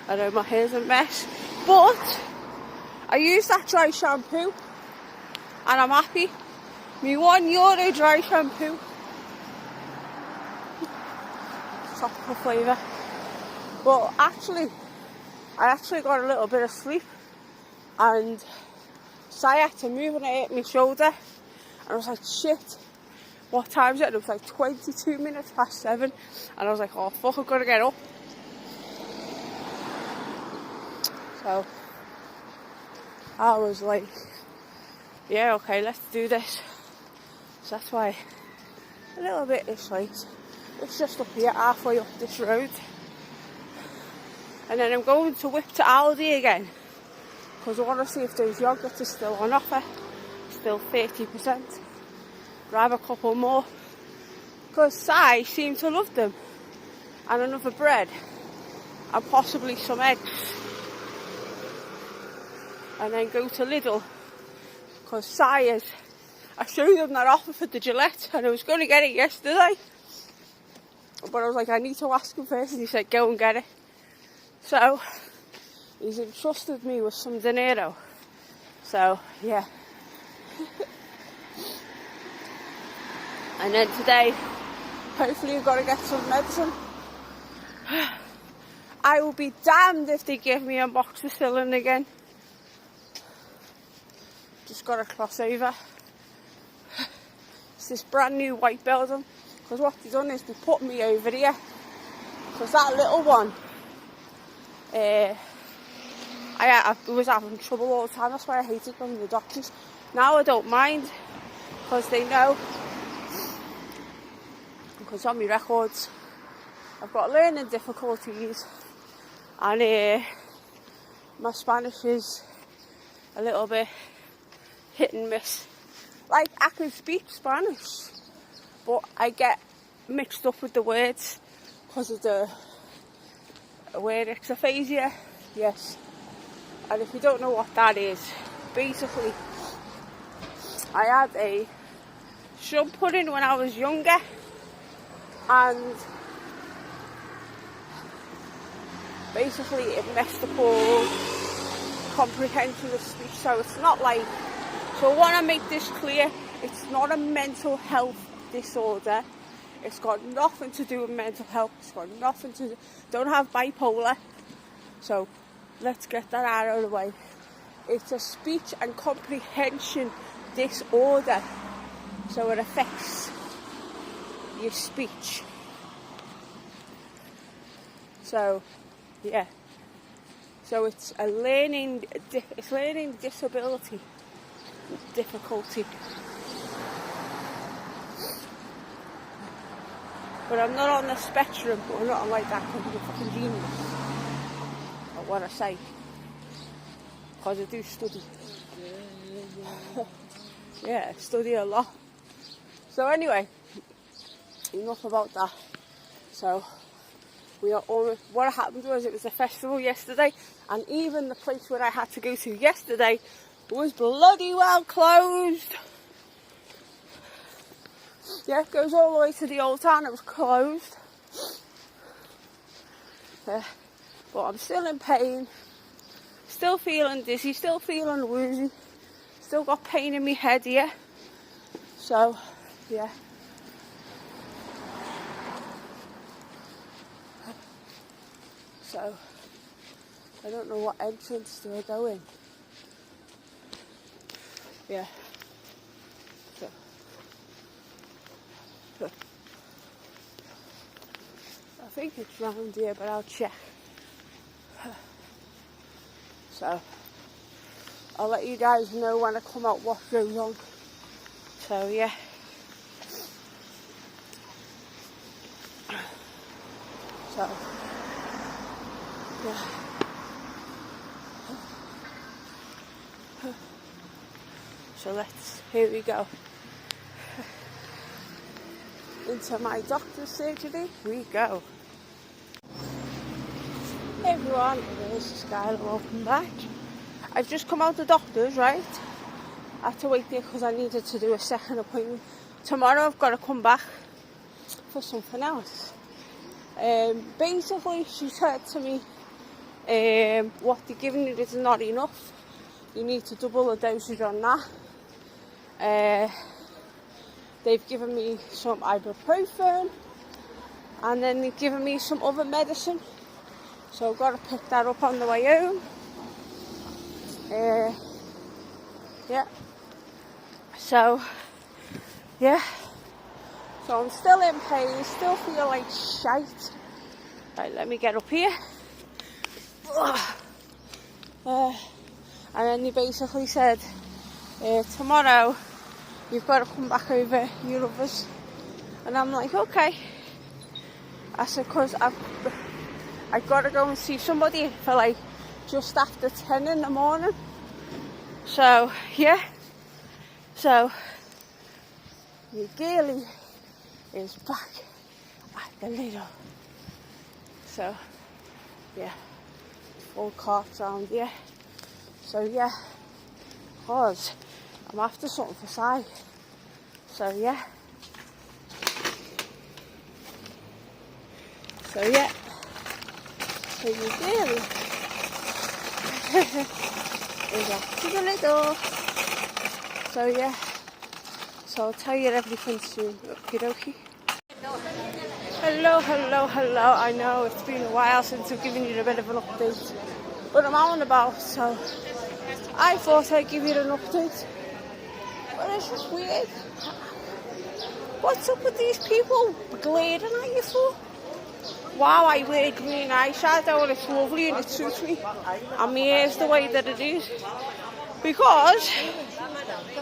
I know my hair's a mess, but I used that dry shampoo and I'm happy. My €1 dry shampoo, tropical flavour. But actually, I got a little bit of sleep, and so I had to move and I hit my shoulder, and I was like, shit, what time is it? And it was like 22 minutes past 7, and I was like, oh fuck, I've got to get up. So I was like, yeah, okay, let's do this. So that's why a little bit this late. It's just up here, halfway up this road. And then I'm going to whip to Aldi again, because I want to see if those yogurts are still on offer. Still 30%. Grab a couple more, because Sai seemed to love them. And another bread. And possibly some eggs. And then go to Lidl, because Sai is, I showed him that offer for the Gillette, and I was going to get it yesterday, but I was like, I need to ask him first, and he said go and get it. So he's entrusted me with some dinero. So yeah. And then today, hopefully I've got to get some medicine. I will be damned if they give me a amoxicillin again. Just got to cross over. It's this brand new white building, because what they've done is they put me over here, because that little one, I was having trouble all the time. That's why I hated going to the doctors. Now I don't mind, because they know, because on my records I've got learning difficulties, and my Spanish is a little bit hit and miss. Like, I can speak Spanish, but I get mixed up with the words because of the word ixaphasia. Yes. And if you don't know what that is, basically, I had a shrub pudding when I was younger, and basically it messed up all comprehension of speech. So it's not like, so I want to make this clear, it's not a mental health disorder. It's got nothing to do with mental health. It's got nothing to do, don't have bipolar. So let's get that out of the way. It's a speech and comprehension disorder. So it affects your speech. So, yeah. So it's a learning disability difficulty. But I'm not on the spectrum, or not like that because I'm a fucking genius. Or what I say. Because I do study. Yeah, I study a lot. So anyway, enough about that. So we are almost, what happened was it was a festival yesterday, and even the place where I had to go to yesterday was bloody well closed. Yeah, it goes all the way to the old town. It was closed. But I'm still in pain, still feeling dizzy, still feeling woozy, still got pain in my head here. So, yeah. So, I don't know what entrance to go in. Yeah. So, I think it's round here, but I'll check. So, I'll let you guys know when I come out what goes on. So, yeah. So, yeah. So here we go. Into my doctor's surgery we go. Hey everyone, it is Skyla, welcome back. I've just come out the doctor's, right? I had to wait there because I needed to do a second appointment. Tomorrow I've got to come back for something else. Basically she said to me, what they're giving you is not enough. You need to double the dosage on that. They've given me some ibuprofen, and then they've given me some other medicine. So I've got to pick that up on the way home. Yeah. So, yeah. So I'm still in pain, still feel like shite. Right, let me get up here. And then they basically said, tomorrow you've got to come back over your others. And I'm like, okay. I said, because I've got to go and see somebody for like just after 10 in the morning. So, yeah. So, your girlie is back at the Lidl. So, yeah. All carts around here. So, yeah. Because I'm after something for Si. So, yeah. So, yeah. So, your girlie is off to the Lidl. So, yeah. So I'll tell you everything soon. Okie dokie. Hello. I know it's been a while since I've given you a bit of an update, but I'm out and about, so I thought I'd give you an update. But it's just weird. What's up with these people glaring at you for? Wow, I wear green eyeshadow and it's lovely and it suits me. And my hair's the way that it is. Because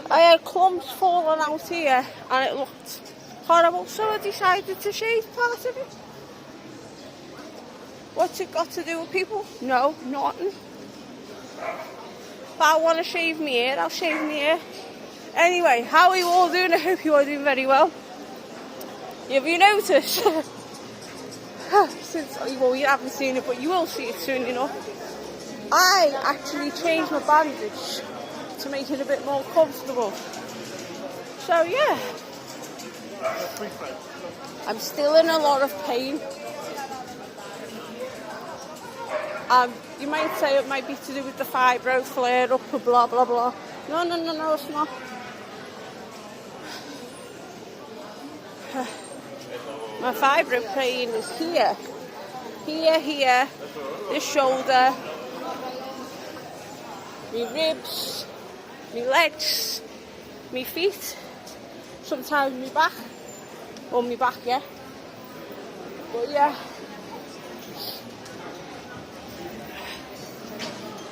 I had clumps falling out here and it looked horrible, so I decided to shave part of it. What's it got to do with people? No, nothing. If I want to shave my hair, I'll shave my hair. Anyway, how are you all doing? I hope you are doing very well. Have you noticed? Well, you haven't seen it, but you will see it soon enough. I actually changed my bandage to make it a bit more comfortable. So yeah, I'm still in a lot of pain. You might say it might be to do with the fibro flare up or blah blah blah. No, no, no, no, it's not. My fibro pain is here, here, this shoulder, my ribs, my legs, my feet, sometimes my back, or my back, yeah. But yeah.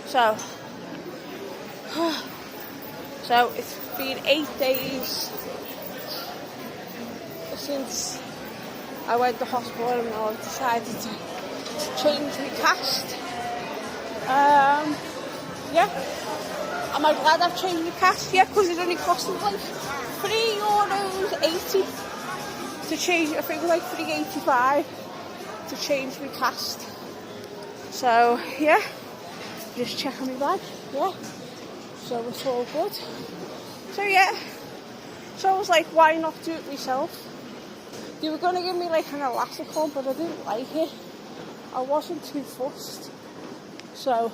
So it's been 8 days since I went to hospital and I decided to change my cast. Yeah. Am I glad I've changed my cast? Yeah, because it only cost me like €3.80 to change. I think like €3.85 to change my cast. So yeah, just checking my bag. Yeah. So it's all good. So yeah. So I was like, why not do it myself? They were going to give me like an elastic one, but I didn't like it. I wasn't too fussed. So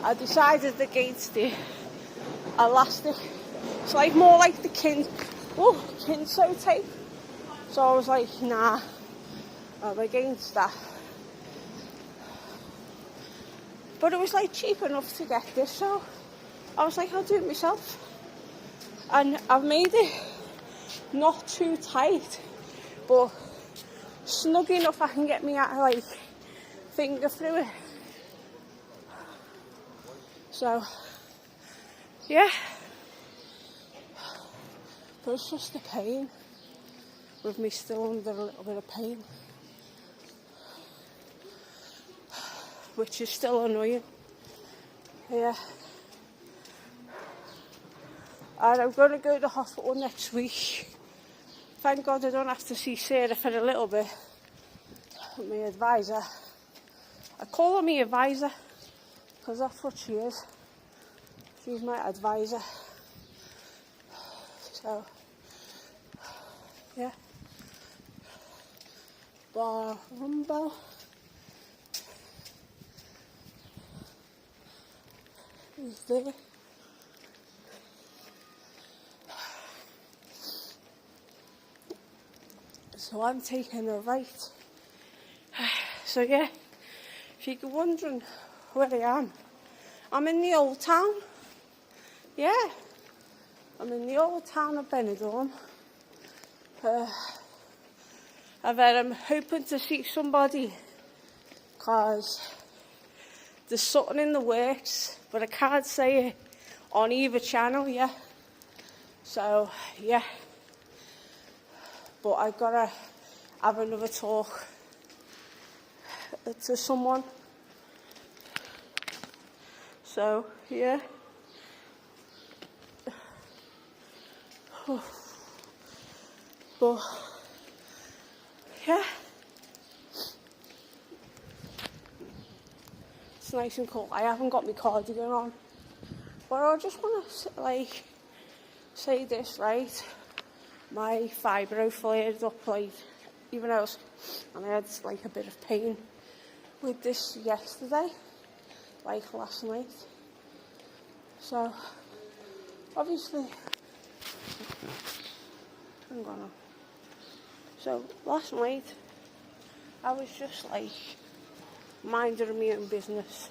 I decided against the elastic. It's like more like the Kinso tape. So I was like, nah, I'm against that. But it was like cheap enough to get this, so I was like, I'll do it myself. And I've made it not too tight, but snug enough I can get me like finger through it. So yeah, but it's just the pain with me still under a little bit of pain, which is still annoying. Yeah. And I'm going to go to the hospital next week. Thank God I don't have to see Sarah for a little bit. My advisor. I call her my advisor because that's what she is. She's my advisor. So, yeah. Bar Rumbo. He's there. So I'm taking a right. So yeah, if you're wondering where I am, I'm in the old town. Yeah, I'm in the old town of Benidorm. I'm hoping to see somebody because there's something in the works, but I can't say it on either channel, yeah. So yeah. But I've got to have another talk to someone. So, yeah. But, yeah. It's nice and cold. I haven't got my cardigan on. But I just want to, like, say this, right? My fibro flared up, like, even else, and I had like a bit of pain with this yesterday, like last night. So obviously, hang on. So last night I was just like minding my own business,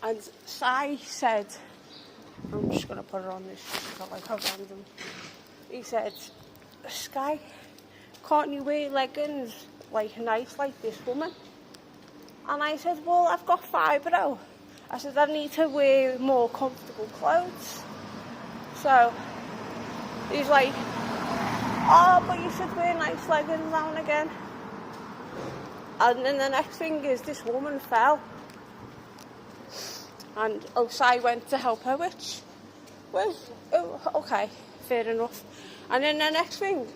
and Sai said, I'm just gonna put it on this just like how random. He said, Sky, can't you wear leggings like nice like this woman? And I said, well, I've got fibro. I said, I need to wear more comfortable clothes. So he's like, oh, but you should wear nice leggings now and again. And then the next thing is this woman fell. And Osai went to help her, which was, okay, fair enough. And then the next thing,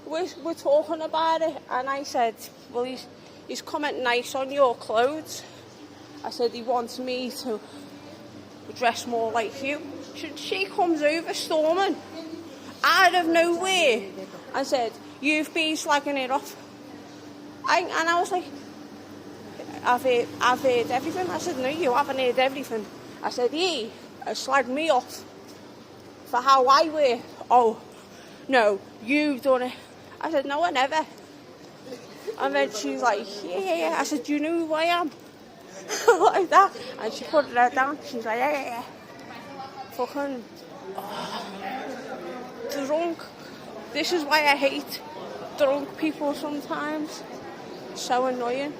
we're talking about it, and I said, well, he's commenting nice on your clothes. I said he wants me to dress more like you. She comes over storming out of nowhere and said, you've been slagging it off. And I was like, I've heard everything. I said, no, you haven't heard everything. I said, he has slagged me off for how I wear. Oh, no, you've done it. I said, no, I never. And then she's like, yeah. I said, do you know who I am? Like that. And she put her head down. She's like, yeah. Fucking drunk. This is why I hate drunk people sometimes. So annoying.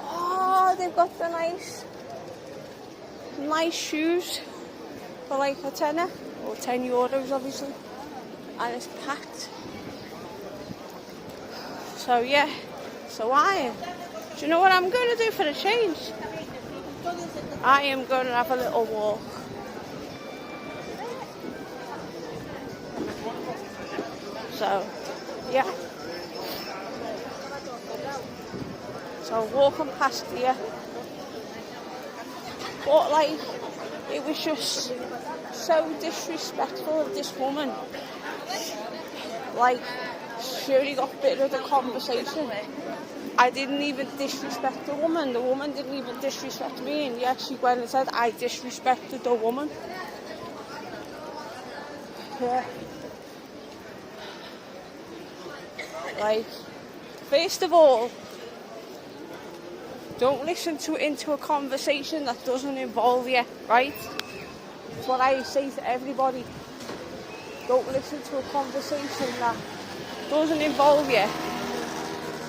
Oh, they've got the nice shoes for like a tenner, or €10 obviously, and it's packed. So yeah, do you know what I'm going to do for a change? I am going to have a little walk. So yeah, so walking past here, but like, it was just so disrespectful of this woman. Like, she only got bit of the conversation. I didn't even disrespect the woman didn't even disrespect me, and yet she went and said I disrespected the woman. Yeah. Like, first of all, don't listen into a conversation that doesn't involve you, right? That's what I say to everybody. Don't listen to a conversation that doesn't involve you.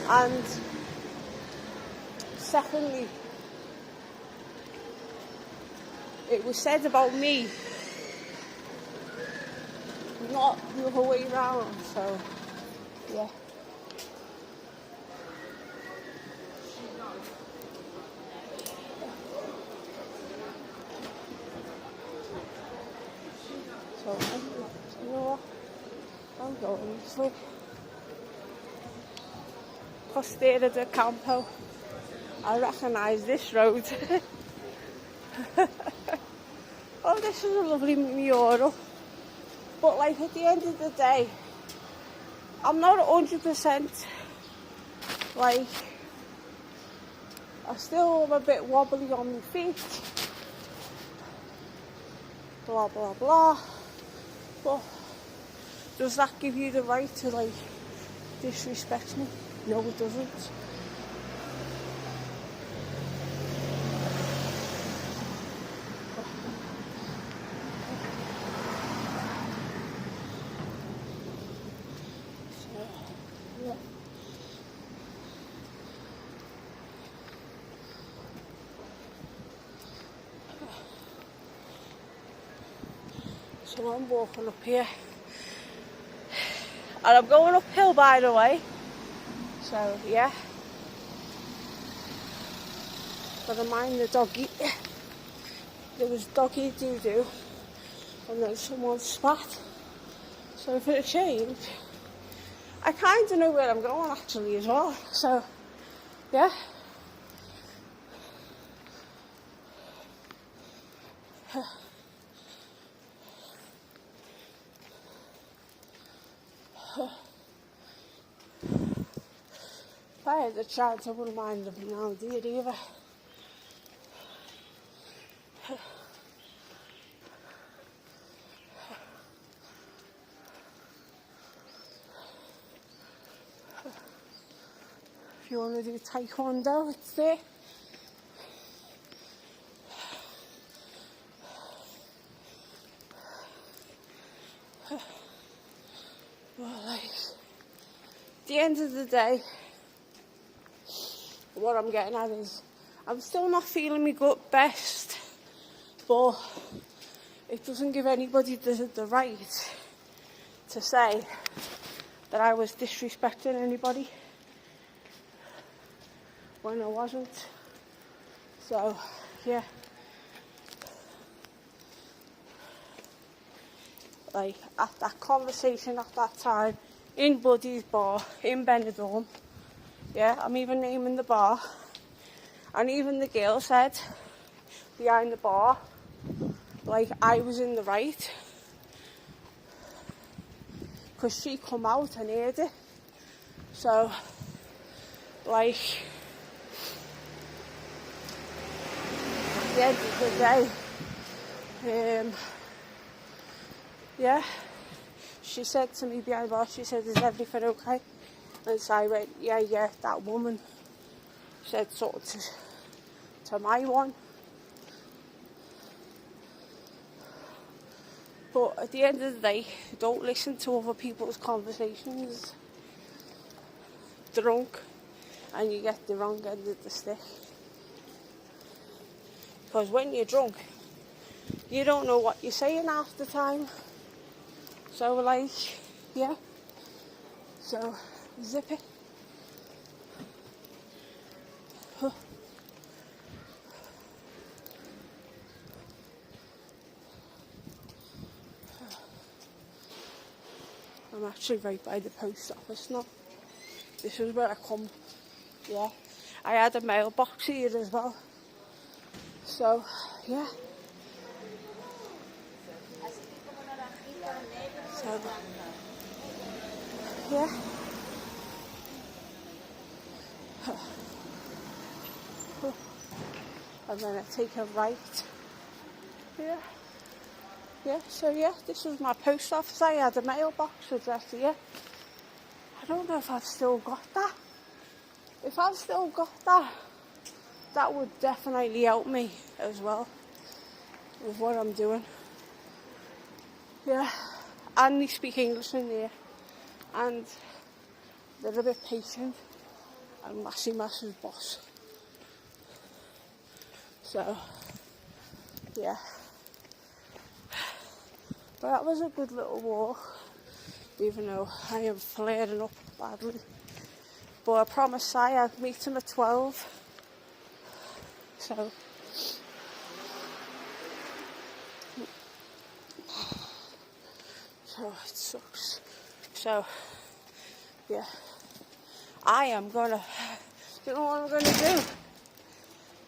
And secondly, it was said about me, not the other way around, so yeah. So, you know what? I'm going to sleep. Costiera del Campo. I recognise this road. Oh, this is a lovely mural. But like, at the end of the day, I'm not 100%, like, I still am a bit wobbly on my feet. Blah, blah, blah. But does that give you the right to, like, disrespect me? No, it doesn't. So I'm walking up here, and I'm going uphill, by the way. So yeah, gotta mind the doggy. There was doggy doo-doo, and then someone spat. So for a change, I kind of know where I'm going actually as well. So yeah. If I had the chance, I wouldn't mind living around here either. If you want to do taekwondo, it's there. Well, like, at the end of the day, what I'm getting at is, I'm still not feeling my gut best, but it doesn't give anybody the right to say that I was disrespecting anybody when I wasn't. So, yeah. Like, at that conversation at that time, in Buddy's bar, in Benidorm, yeah, I'm even naming the bar, and even the girl said, behind the bar, like, I was in the right, because she come out and heard it. So, like, the end of the day, yeah, she said to me behind bar, she said, is everything okay? And so I went, yeah, that woman said sort of to my one. But at the end of the day, don't listen to other people's conversations. Drunk, and you get the wrong end of the stick. Because when you're drunk, you don't know what you're saying half the time. So like, yeah. So, zip it. Huh. I'm actually right by the post office now. This is where I come. Yeah. I had a mailbox here as well. So, yeah. So, yeah. And then I take a right. Yeah. Yeah, so yeah, this was my post office. I had a mailbox address here. I don't know if I've still got that. If I've still got that, that would definitely help me as well with what I'm doing. Yeah, and they speak English in there, and they're a bit patient and massive boss. So, yeah. But that was a good little walk, even though I am flaring up badly. But I promised Si I'd meet him at 12. So it sucks. So, yeah. I am gonna, you know what I'm gonna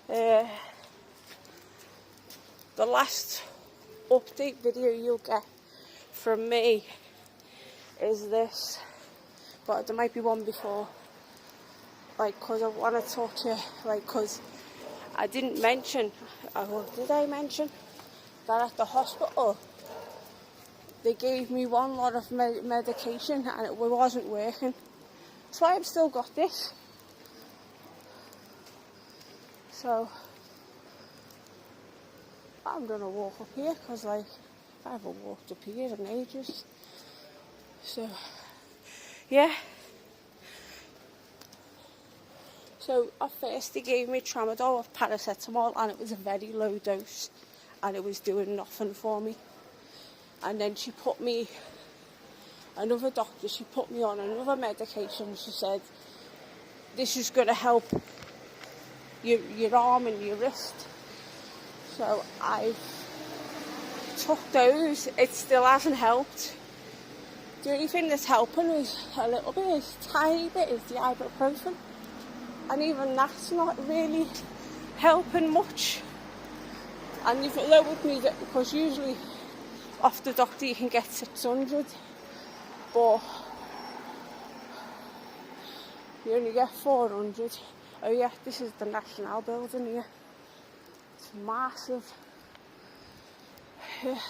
do? The last update video you'll get from me is this, but there might be one before, like, because I want to talk to you, like, because I didn't mention, did I mention that at the hospital they gave me one lot of medication and it wasn't working. That's why I've still got this. So I'm gonna walk up here because, like, I haven't walked up here in ages. So, yeah. So at first they gave me tramadol with paracetamol and it was a very low dose and it was doing nothing for me. And then she put me, another doctor, she put me on another medication. She said, this is going to help your arm and your wrist. So I took those. It still hasn't helped. The only thing that's helping is a little bit, is tiny bit, is the ibuprofen. And even that's not really helping much. And you've lowered me, because usually off the doctor you can get 600, but you only get 400. Oh yeah, this is the National building here. It's massive. Yeah.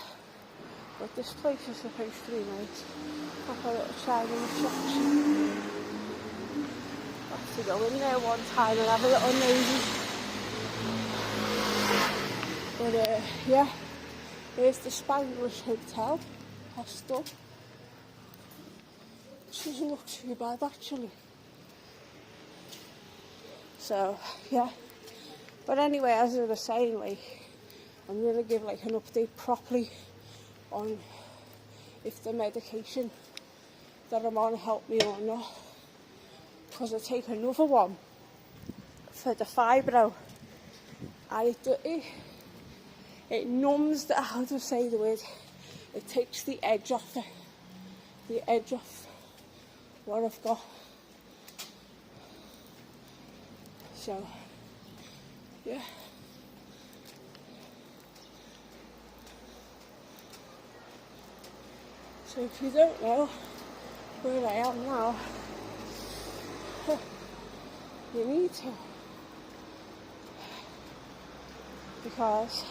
But this place is supposed to be nice. Proper little Chinese shops. I have to go in there one time and have a little nosy. But yeah, here's the Spanglish Hotel hostel. Which doesn't look too bad actually. So yeah. But anyway, as I was saying, like, I'm gonna give like an update properly on if the medication that I'm on helped me or not. Because I take another one for the fibro, and it numbs the, how to say the word, it takes the edge off what I've got. So yeah. So if you don't know where I am now, you need to because...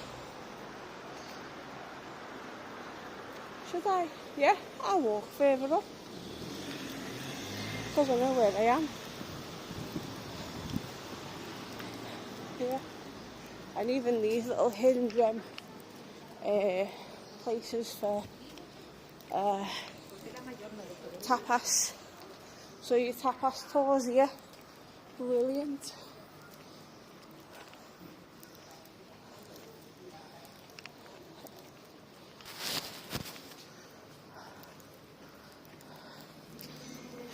Should I? Yeah, I'll walk further up. Because I know where I am. Yeah. And even these little hidden gem places for tapas. So your tapas tours here. Brilliant.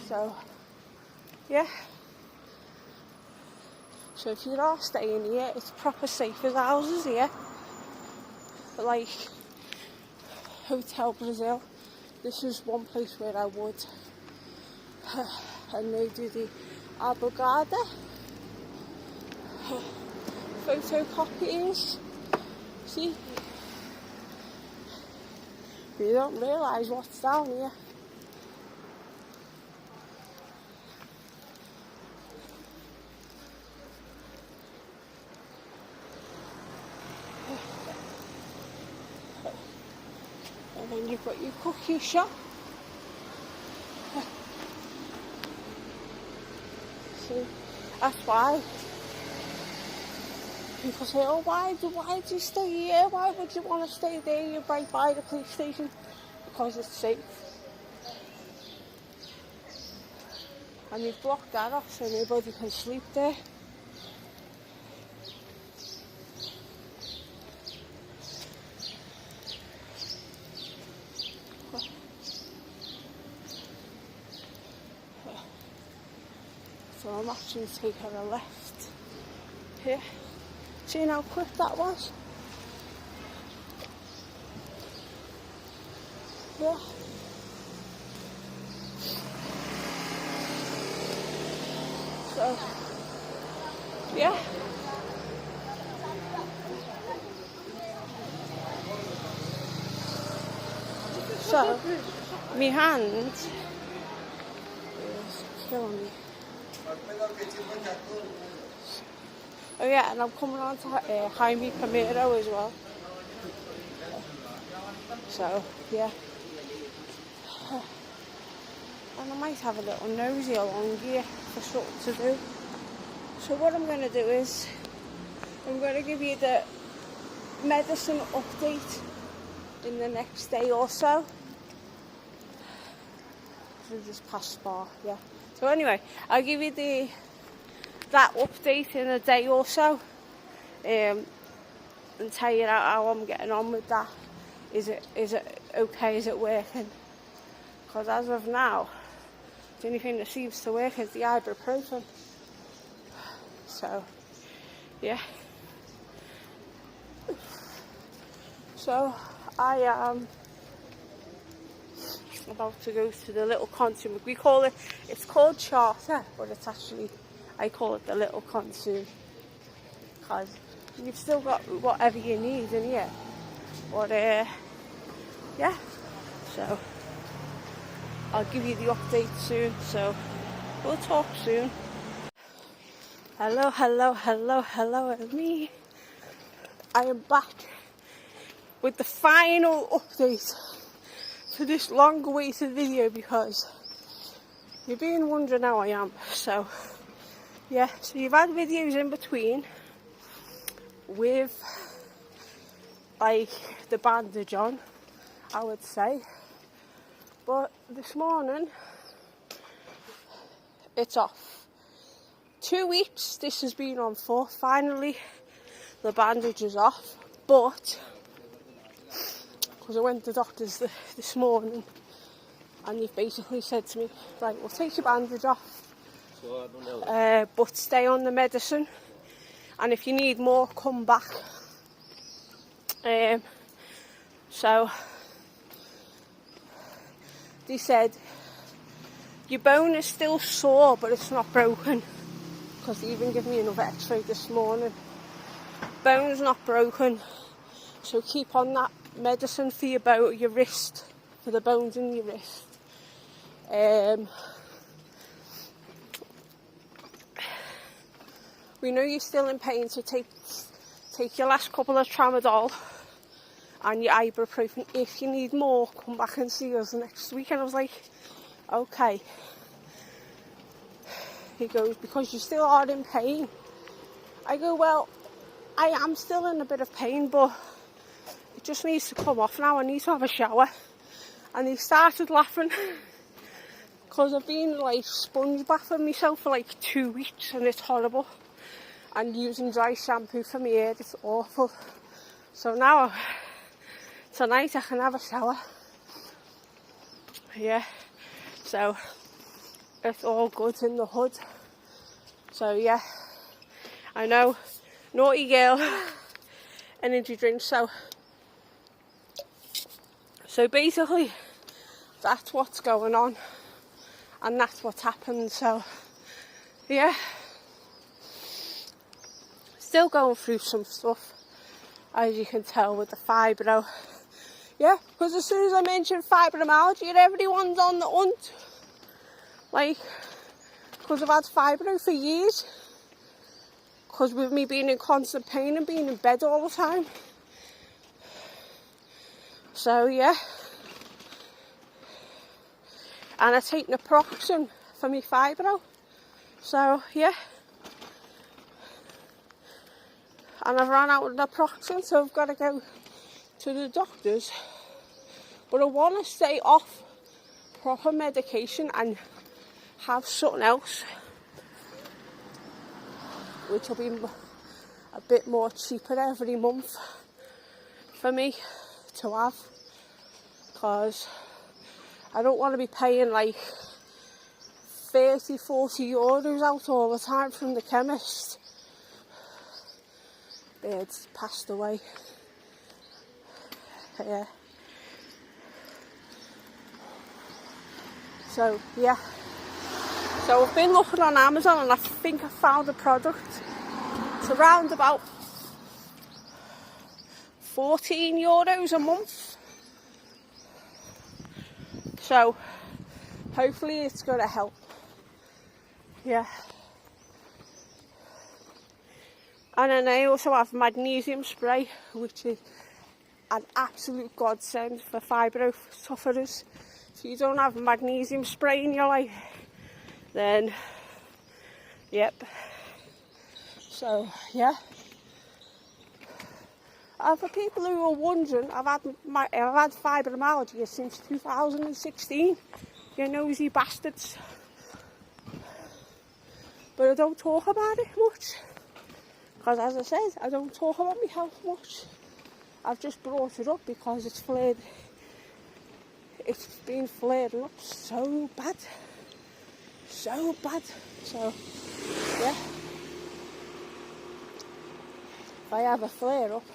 So, yeah. So if you are staying here, it's proper safe as houses here. But like Hotel Brazil, this is one place where I would. And they do the abogada photocopies. See? But you don't realise what's down here. And then you've got your cookie shop. See, that's why people say, oh, why do you stay here? Why would you want to stay there? You're right by the police station. Because it's safe. And you've blocked that off so nobody can sleep there. So I'm actually taking a left here. See how quick that was? Yeah. So, yeah. So, my hand is killing me. Oh yeah, and I'm coming on to Jaime Primero as well. So, yeah. And I might have a little nosy along here for something to do. So what I'm going to do is, I'm going to give you the medicine update in the next day or so. So just past Spa, yeah. So anyway, I'll give you that update in a day or so, and tell you how I'm getting on with that. Is it okay? Is it working? Because as of now, the only thing that seems to work is the ibuprofen. So, yeah. So I am about to go to the little consume. It's called Charter, but it's actually, I call it the little consume, because you've still got whatever you need in here. But yeah, so I'll give you the update soon, so we'll talk soon. Hello, it's me. I am back with the final update for this long awaited video, because you've been wondering how I am. So yeah, so you've had videos in between with like the bandage on, I would say, but this morning it's off. 2 weeks this has been on for. Finally the bandage is off, but because I went to the doctors this morning and they've basically said to me, right, we'll take your bandage off, but stay on the medicine, and if you need more, come back. So they said your bone is still sore but it's not broken, because they even gave me another x-ray this morning. Bone's not broken, so keep on that medicine for your wrist, for the bones in your wrist. We know you're still in pain, so take your last couple of tramadol and your ibuprofen. If you need more, come back and see us next week. And I was like, okay. He goes, because you still are in pain. I go, well, I am still in a bit of pain, but it just needs to come off now. I need to have a shower. And he started laughing because I've been like sponge bathing myself for like 2 weeks and it's horrible. And using dry shampoo for my hair, it's awful. So now, tonight I can have a shower. Yeah, so it's all good in the hood. So yeah, I know, naughty girl, energy drink. So basically, that's what's going on, and that's what's happened. So yeah, still going through some stuff, as you can tell with the fibro. Yeah, because as soon as I mention fibromyalgia, everyone's on the hunt. Like, because I've had fibro for years. Because with me being in constant pain and being in bed all the time. So, yeah. And I take naproxen for my fibro. So, yeah. And I've run out of naproxen, so I've got to go to the doctors. But I want to stay off proper medication and have something else, which will be a bit more cheaper every month for me to have, because I don't want to be paying like 30, 40 euros out all the time from the chemist. Bird's passed away. Yeah. So, yeah. So I've been looking on Amazon and I think I found a product. It's around about 14 euros a month. So hopefully it's going to help. Yeah. And then I also have magnesium spray, which is an absolute godsend for fibro sufferers. If you don't have magnesium spray in your life, then yep. So yeah. And for people who are wondering, I've had fibromyalgia since 2016. You nosy bastards. But I don't talk about it much. Because as I said, I don't talk about my health much. I've just brought it up because it's flared. It's been flaring up so bad. So bad. So, yeah. If I have a flare up,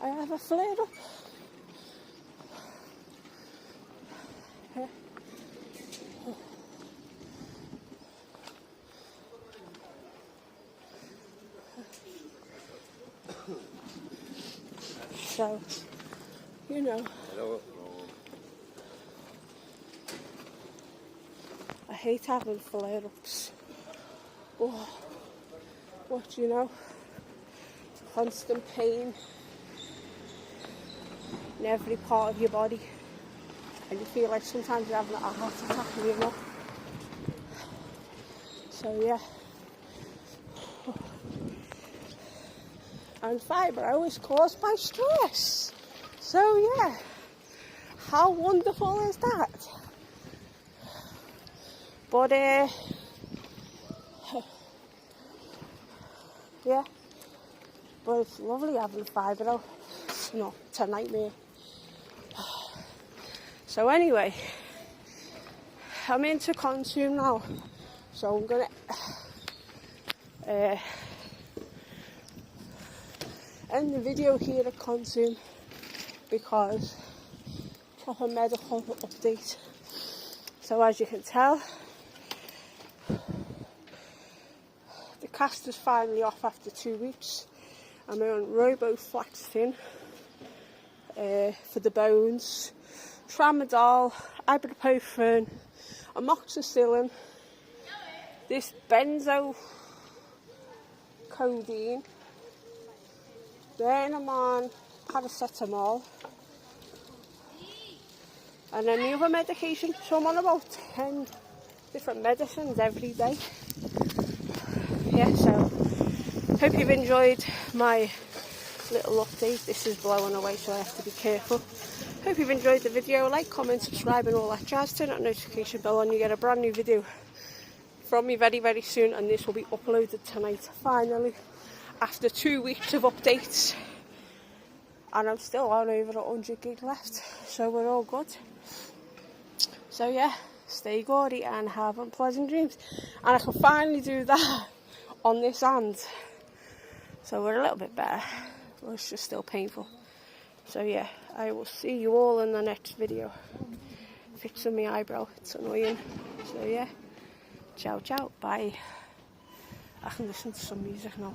I have a flare up. Yeah. So, you know. I hate having flare-ups. Oh, what you know? Constant pain in every part of your body. And you feel like sometimes you're having a heart attack and you're not. So, yeah. And fibro is caused by stress. So yeah, how wonderful is that? But yeah, but it's lovely having fibro. It's not, it's a nightmare. So anyway, I'm into consume now, so I'm gonna end the video here at Consume because proper medical update. So as you can tell, the cast is finally off after 2 weeks. I'm on riboflaxacin for the bones, tramadol, ibuprofen, amoxicillin, this benzocodeine, Then I'm on paracetamol. And then the other medication, so I'm on about 10 different medicines every day. Yeah, so hope you've enjoyed my little update. This is blowing away, so I have to be careful. Hope you've enjoyed the video. Like, comment, subscribe and all that jazz. Turn that notification bell on. You get a brand new video from me very, very soon, and this will be uploaded tonight, finally, after 2 weeks of updates. And I'm still on over 100 gig left, so we're all good. So yeah, stay gaudy and have unpleasant dreams. And I can finally do that on this hand, so we're a little bit better, but it's just still painful. So yeah, I will see you all in the next video. Fixing my eyebrow, it's annoying. So yeah, ciao ciao, bye. I can listen to some music now.